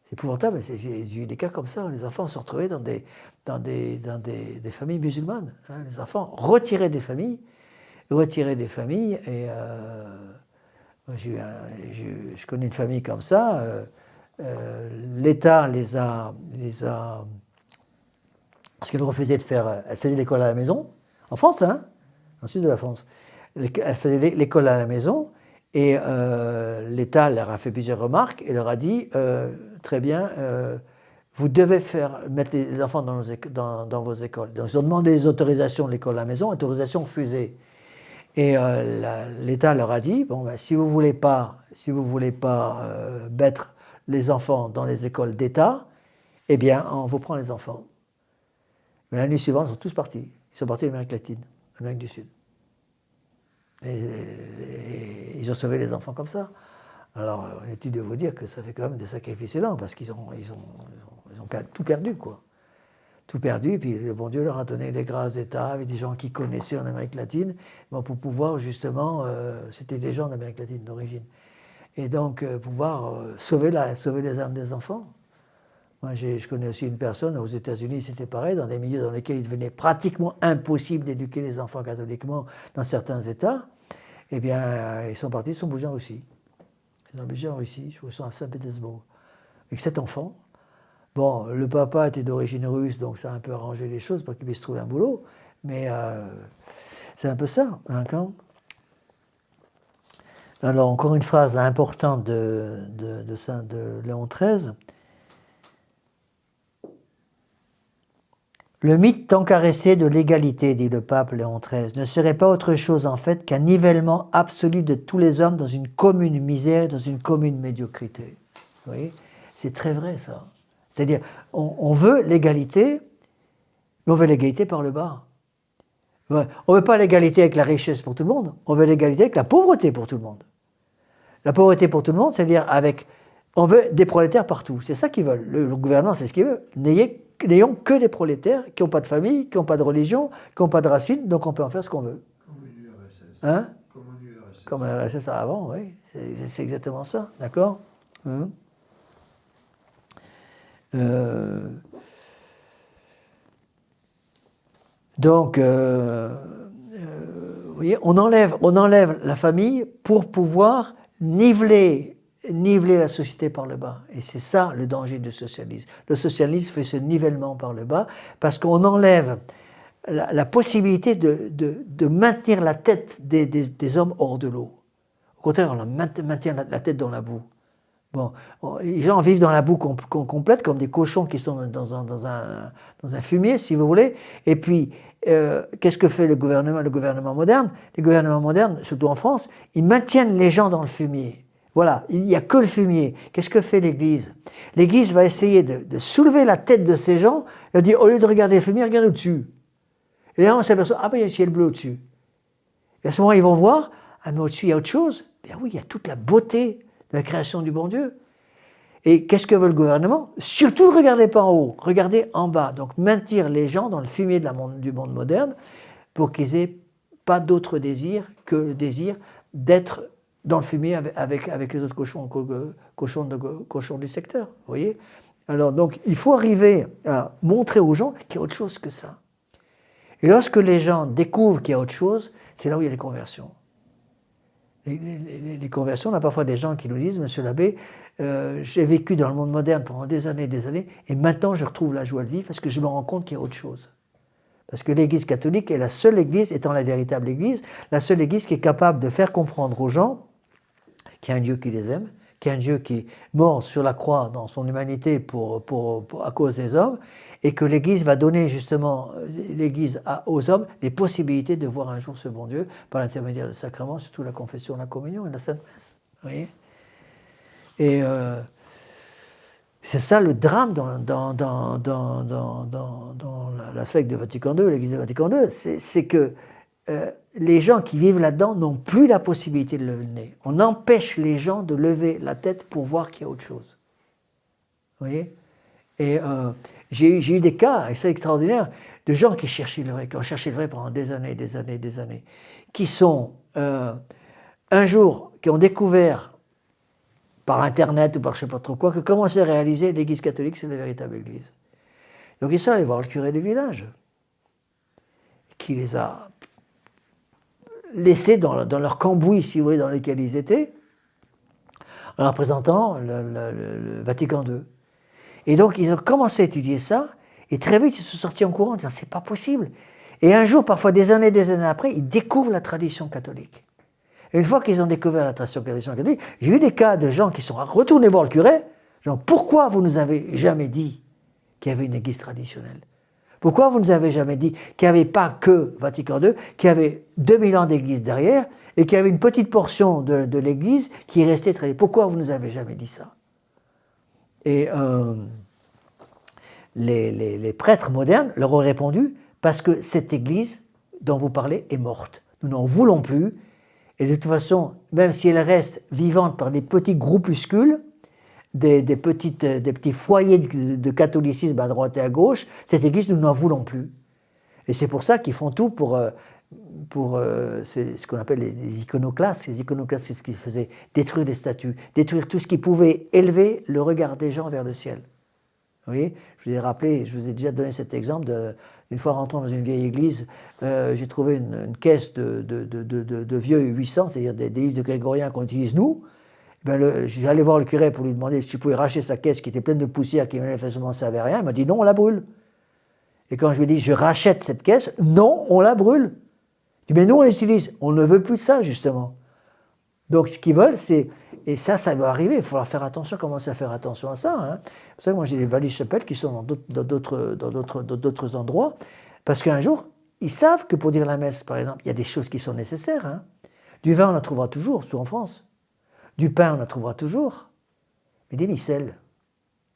C'est épouvantable. J'ai eu des cas comme ça. Où les enfants se sont retrouvés dans des familles musulmanes. Hein. Les enfants retirés des familles, et je connais une famille comme ça. L'État les a parce qu'elle refusait elle faisait l'école à la maison, en France, hein, dans le sud de la France. elle faisait l'école à la maison, et l'État leur a fait plusieurs remarques et leur a dit très bien, vous devez mettre les enfants dans vos écoles. Donc ils ont demandé les autorisations de l'école à la maison, autorisation refusée. Et l'État leur a dit, bon, ben, si vous voulez pas mettre les enfants dans les écoles d'État, eh bien, on vous prend les enfants. Mais l'année suivante, ils sont tous partis. Ils sont partis d'Amérique latine, Amérique du Sud. Et ils ont sauvé les enfants comme ça. Alors, inutile de vous dire que ça fait quand même des sacrifices énormes, parce qu'ils ont tout perdu, quoi. Tout perdu, puis le bon Dieu leur a donné les grâces d'État, avec des gens qui connaissaient en Amérique latine, bon, pour pouvoir justement, c'était des gens d'Amérique latine d'origine, et donc pouvoir sauver les âmes des enfants. Moi, je connais aussi une personne aux États-Unis, c'était pareil, dans des milieux dans lesquels il devenait pratiquement impossible d'éduquer les enfants catholiquement dans certains États. Eh bien, ils sont partis, ils sont bougés en Russie. Ils ont bougé en Russie, ils sont à Saint-Pétersbourg. Avec 7 enfants. Bon, le papa était d'origine russe, donc ça a un peu arrangé les choses pour qu'il puisse trouver un boulot. Mais c'est un peu ça, hein, quand. Alors, encore une phrase importante de Léon XIII. Le mythe tant caressé de l'égalité, dit le pape Léon XIII, ne serait pas autre chose en fait qu'un nivellement absolu de tous les hommes dans une commune misère, dans une commune médiocrité. Vous voyez, c'est très vrai ça. C'est-à-dire, on veut l'égalité, mais on veut l'égalité par le bas. On ne veut pas l'égalité avec la richesse pour tout le monde, on veut l'égalité avec la pauvreté pour tout le monde. La pauvreté pour tout le monde, c'est-à-dire on veut des prolétaires partout. C'est ça qu'ils veulent. Le gouvernement, c'est ce qu'il veut. N'ayons que des prolétaires qui n'ont pas de famille, qui n'ont pas de religion, qui n'ont pas de racines, donc on peut en faire ce qu'on veut. Comme l'URSS. Hein? Comme l'URSS. Comme l'URSS avant, oui. C'est exactement ça, d'accord, hein? Donc, vous voyez, on enlève la famille pour pouvoir niveler la société par le bas. Et c'est ça le danger du socialisme. Le socialisme fait ce nivellement par le bas parce qu'on enlève la possibilité de maintenir la tête des hommes hors de l'eau. Au contraire, on maintient la tête dans la boue. Bon, les gens vivent dans la boue complète, comme des cochons qui sont dans un fumier, si vous voulez. Et puis, qu'est-ce que fait le gouvernement moderne? Les gouvernements modernes, surtout en France, ils maintiennent les gens dans le fumier. Voilà, il n'y a que le fumier. Qu'est-ce que fait l'Église? L'Église va essayer de soulever la tête de ces gens, et dire, au lieu de regarder le fumier, regardez au-dessus. Et là, on s'aperçoit, ah ben il y a le ciel bleu au-dessus. Et à ce moment, ils vont voir, ah mais au-dessus, il y a autre chose. Bien oui, il y a toute la beauté de la création du bon Dieu. Et qu'est-ce que veut le gouvernement? Surtout ne regardez pas en haut, regardez en bas. Donc maintenir les gens dans le fumier du monde moderne pour qu'ils n'aient pas d'autre désir que le désir d'être dans le fumier avec les autres cochons du secteur. Vous voyez? Alors donc il faut arriver à montrer aux gens qu'il y a autre chose que ça. Et lorsque les gens découvrent qu'il y a autre chose, c'est là où il y a les conversions. Les conversions, on a parfois des gens qui nous disent, monsieur l'abbé, j'ai vécu dans le monde moderne pendant des années, et maintenant je retrouve la joie de vivre parce que je me rends compte qu'il y a autre chose. Parce que l'Église catholique est la seule Église, étant la véritable Église, la seule Église qui est capable de faire comprendre aux gens qu'il y a un Dieu qui les aime, qu'il y a un Dieu qui est mort sur la croix dans son humanité à cause des hommes, et que l'Église va donner justement aux hommes les possibilités de voir un jour ce bon Dieu par l'intermédiaire des sacrements, surtout la confession, la communion et la Sainte Messe. Vous voyez? Et c'est ça le drame dans la secte de Vatican II, l'Église de Vatican II, c'est que les gens qui vivent là-dedans n'ont plus la possibilité de lever le nez. On empêche les gens de lever la tête pour voir qu'il y a autre chose. Vous voyez? Et j'ai eu des cas, et c'est extraordinaire, de gens qui cherchaient le vrai, qui ont cherché le vrai pendant des années, qui sont un jour, qui ont découvert par Internet ou par je ne sais pas trop quoi, que comment c'est réalisé, l'Église catholique, c'est la véritable Église. Donc ils sont allés voir le curé du village, qui les a laissés dans leur cambouis, si vous voulez, dans lequel ils étaient, en leur présentant le Vatican II. Et donc ils ont commencé à étudier ça, et très vite ils se sont sortis en courant en disant c'est pas possible. Et un jour, parfois des années après, ils découvrent la tradition catholique. Et une fois qu'ils ont découvert la tradition catholique, j'ai eu des cas de gens qui sont retournés voir le curé, genre, pourquoi vous ne nous avez jamais dit qu'il y avait une église traditionnelle? Pourquoi vous ne nous avez jamais dit qu'il n'y avait pas que Vatican II, qu'il y avait 2000 ans d'église derrière, et qu'il y avait une petite portion de l'église qui est restée traditionnelle? Pourquoi vous ne nous avez jamais dit ça? Et les prêtres modernes leur ont répondu, parce que cette église dont vous parlez est morte. Nous n'en voulons plus, et de toute façon, même si elle reste vivante par des petits groupuscules, des petits foyers de catholicisme à droite et à gauche, cette église, nous n'en voulons plus. Et c'est pour ça qu'ils font tout pour c'est ce qu'on appelle les iconoclastes. Les iconoclastes, c'est ce qu'ils faisaient, détruire les statues, détruire tout ce qui pouvait élever le regard des gens vers le ciel. Vous voyez, je vous ai rappelé, je vous ai déjà donné cet exemple d'une fois rentrant dans une vieille église, j'ai trouvé une caisse de vieux 800, c'est-à-dire des livres de grégorien qu'on utilise nous. J'allais voir le curé pour lui demander si tu pouvais racheter sa caisse qui était pleine de poussière, qui manifestement ne servait à rien. Il m'a dit non, on la brûle. Et quand je lui ai dit je rachète cette caisse, non, on la brûle. Je dis mais nous on l'utilise, on ne veut plus de ça justement. Donc ce qu'ils veulent, c'est, et ça va arriver, il faudra faire attention, commencer à faire attention à ça. Hein. C'est pour ça que moi j'ai des valises chapelles qui sont dans d'autres endroits, parce qu'un jour, ils savent que pour dire la messe, par exemple, il y a des choses qui sont nécessaires. Hein. Du vin, on en trouvera toujours, surtout en France. Du pain, on en trouvera toujours. Mais des micelles,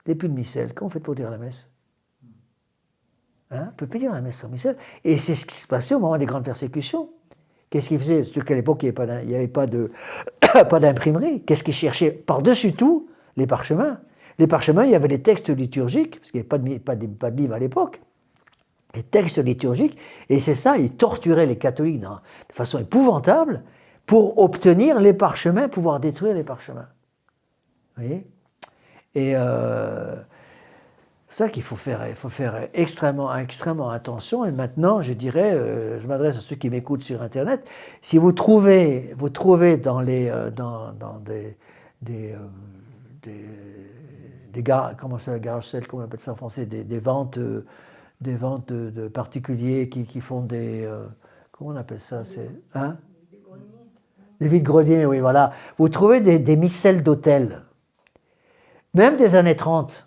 des pulls de micelles, comment on fait pour dire la messe? Hein, on ne peut plus dire la messe sans micelle. Et c'est ce qui se passait au moment des grandes persécutions. Qu'est-ce qu'ils faisaient? Surtout qu'à l'époque, il n'y avait pas d'imprimerie. Qu'est-ce qu'ils cherchaient? Par-dessus tout, les parchemins. Les parchemins, il y avait des textes liturgiques, parce qu'il n'y avait pas de livre à l'époque. Les textes liturgiques, et c'est ça, ils torturaient les catholiques de façon épouvantable pour obtenir les parchemins, pouvoir détruire les parchemins. Vous voyez? Et c'est ça qu'il faut faire extrêmement attention. Et maintenant, je dirais, je m'adresse à ceux qui m'écoutent sur Internet, si vous trouvez dans des garages, comment ça, garage sale, comment on appelle ça en français, des ventes de particuliers qui font des, comment on appelle ça, c'est, hein? Des vide-greniers, oui, voilà. Vous trouvez des micelles d'hôtel, même des années 30,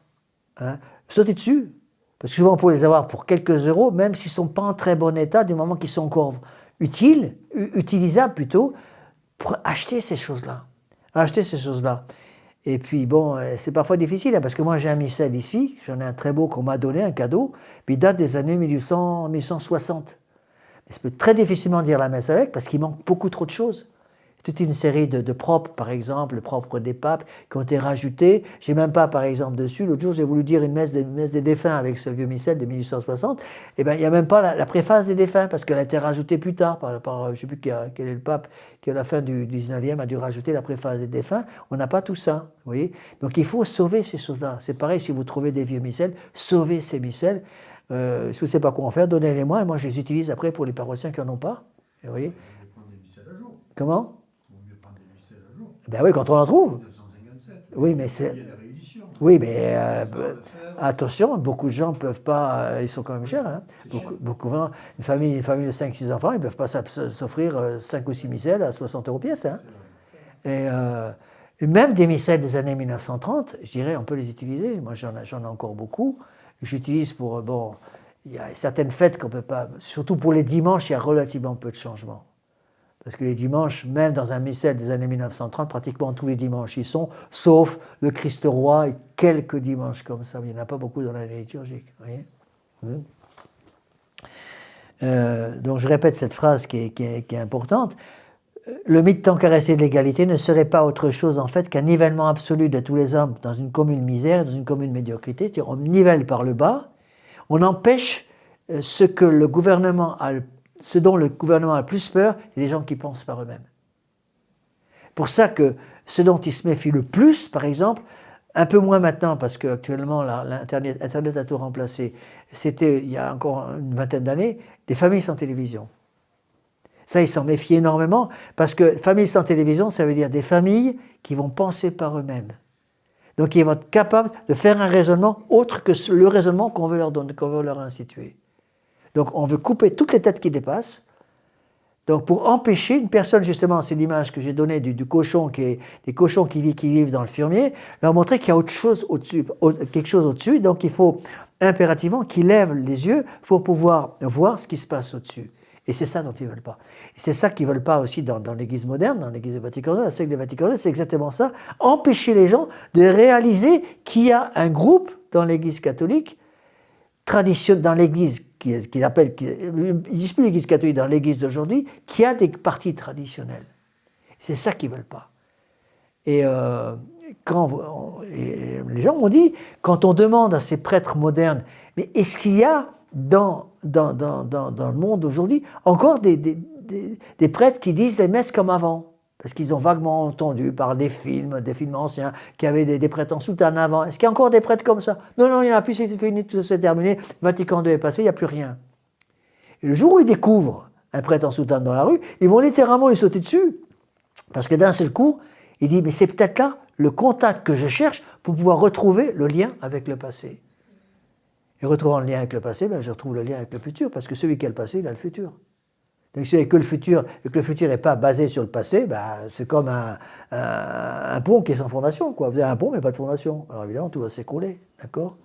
hein? Sautez dessus, parce que souvent on peut les avoir pour quelques euros, même s'ils ne sont pas en très bon état, du moment qu'ils sont encore utilisables plutôt, pour acheter ces choses-là. Et puis bon, c'est parfois difficile, hein, parce que moi j'ai un missel ici, j'en ai un très beau qu'on m'a donné, un cadeau, puis il date des années 1860. Mais c'est très difficilement dire la messe avec, parce qu'il manque beaucoup trop de choses. Toute une série de propres, par exemple, le propre des papes, qui ont été rajoutés. Je n'ai même pas, par exemple, dessus. L'autre jour, j'ai voulu dire une messe des défunts avec ce vieux missel de 1860. Eh bien, il n'y a même pas la préface des défunts, parce qu'elle a été rajoutée plus tard par je ne sais plus quel est le pape, qui à la fin du 19e a dû rajouter la préface des défunts. On n'a pas tout ça, vous voyez. Donc, il faut sauver ces choses-là. C'est pareil, si vous trouvez des vieux missels, sauvez ces missels. Si vous ne savez pas quoi en faire, donnez-les-moi, et moi, je les utilise après pour les paroissiens qui n'en ont pas. Vous voyez. Comment? Ben oui, quand on en trouve. Oui, mais c'est. Oui, mais attention, beaucoup de gens ne peuvent pas. Ils sont quand même chers. Hein. Une famille de 5-6 enfants, ils ne peuvent pas s'offrir 5 ou 6 micelles à 60 € pièce. Hein. Et même des micelles des années 1930, je dirais, on peut les utiliser. Moi, j'en ai encore beaucoup. J'utilise pour. Bon, il y a certaines fêtes qu'on ne peut pas. Surtout pour les dimanches, il y a relativement peu de changements. Parce que les dimanches, même dans un missel des années 1930, pratiquement tous les dimanches y sont, sauf le Christ roi et quelques dimanches comme ça. Il n'y en a pas beaucoup dans l'année liturgique. Vous voyez. Donc je répète cette phrase qui est importante. Le mythe tant qu'à rester de l'égalité ne serait pas autre chose en fait qu'un nivellement absolu de tous les hommes dans une commune misère et dans une commune médiocrité. C'est-à-dire on nivelle par le bas, on empêche ce dont le gouvernement a le plus peur, c'est les gens qui pensent par eux-mêmes. Pour ça que ce dont il se méfie le plus, par exemple, un peu moins maintenant, parce qu'actuellement, Internet a tout remplacé, c'était, il y a encore une vingtaine d'années, des familles sans télévision. Ça, ils s'en méfient énormément, parce que familles sans télévision, ça veut dire des familles qui vont penser par eux-mêmes. Donc, ils vont être capables de faire un raisonnement autre que le raisonnement qu'on veut leur instituer. Donc on veut couper toutes les têtes qui dépassent. Donc pour empêcher une personne, justement, c'est l'image que j'ai donnée du cochon, des cochons qui vivent dans le fumier, leur montrer qu'il y a autre chose au-dessus, quelque chose au-dessus, donc il faut impérativement qu'ils lèvent les yeux pour pouvoir voir ce qui se passe au-dessus. Et c'est ça dont ils ne veulent pas. Et c'est ça qu'ils ne veulent pas aussi dans l'Église moderne, dans l'Église de Vatican II, la secte de Vatican II, c'est exactement ça, empêcher les gens de réaliser qu'il y a un groupe dans l'Église catholique, dans l'Église, qu'ils appellent, ils ne disent plus l'Église catholique, dans l'Église d'aujourd'hui, qui a des partis traditionnels. C'est ça qu'ils ne veulent pas. Et les gens m'ont dit, quand on demande à ces prêtres modernes, mais est-ce qu'il y a dans le monde aujourd'hui encore des prêtres qui disent les messes comme avant? Parce qu'ils ont vaguement entendu par des films anciens, qui avaient des prêtres en soutane avant. Est-ce qu'il y a encore des prêtres comme ça? Non, non, il n'y en a plus, c'est fini, tout ça c'est terminé, Vatican II est passé, il n'y a plus rien. Et le jour où ils découvrent un prêtre en soutane dans la rue, ils vont littéralement lui sauter dessus. Parce que d'un seul coup, il dit, mais c'est peut-être là le contact que je cherche pour pouvoir retrouver le lien avec le passé. Et retrouvant le lien avec le passé, ben, je retrouve le lien avec le futur, parce que celui qui a le passé, il a le futur. Donc si que le futur n'est pas basé sur le passé, ben, c'est comme un pont qui est sans fondation, quoi. Vous avez un pont, mais pas de fondation. Alors évidemment, tout va s'écrouler, d'accord?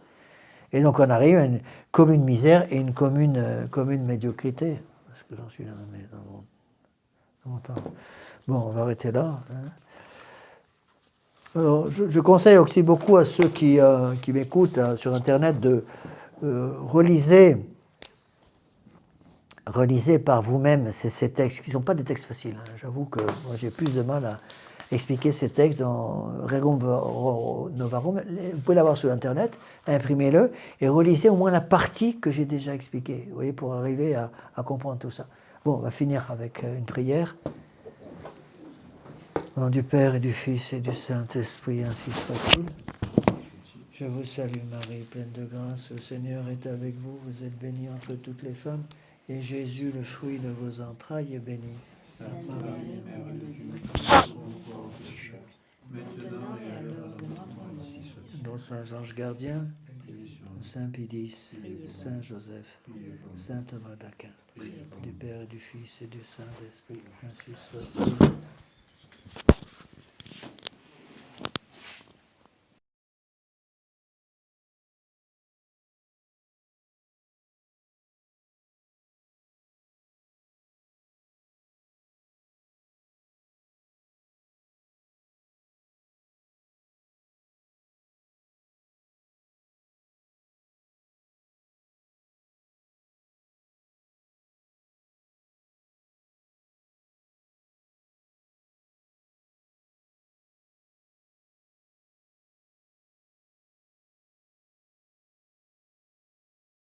Et donc on arrive à une commune misère et une commune médiocrité. Parce que j'en suis là dans mon temps. Bon, on va arrêter là. Hein. Alors, je conseille aussi beaucoup à ceux qui m'écoutent sur Internet de relisez par vous-même ces textes, qui ne sont pas des textes faciles. Hein. J'avoue que moi j'ai plus de mal à expliquer ces textes dans Rerum Novarum. Vous pouvez l'avoir sur Internet, imprimez-le et relisez au moins la partie que j'ai déjà expliquée, vous voyez, pour arriver à comprendre tout ça. Bon, on va finir avec une prière. Au nom du Père et du Fils et du Saint-Esprit, ainsi soit-il. Je vous salue Marie, pleine de grâce, le Seigneur est avec vous, vous êtes bénie entre toutes les femmes, et Jésus, le fruit de vos entrailles, est béni. Sainte Marie, Mère de Dieu, priez pour nous pauvres pécheurs, maintenant et à l'heure de notre mort, ainsi soit-il. Nos saints anges gardiens, Saint Pie, Saint Joseph, Saint Thomas d'Aquin, du Père et du Fils et du Saint-Esprit, ainsi soit-il.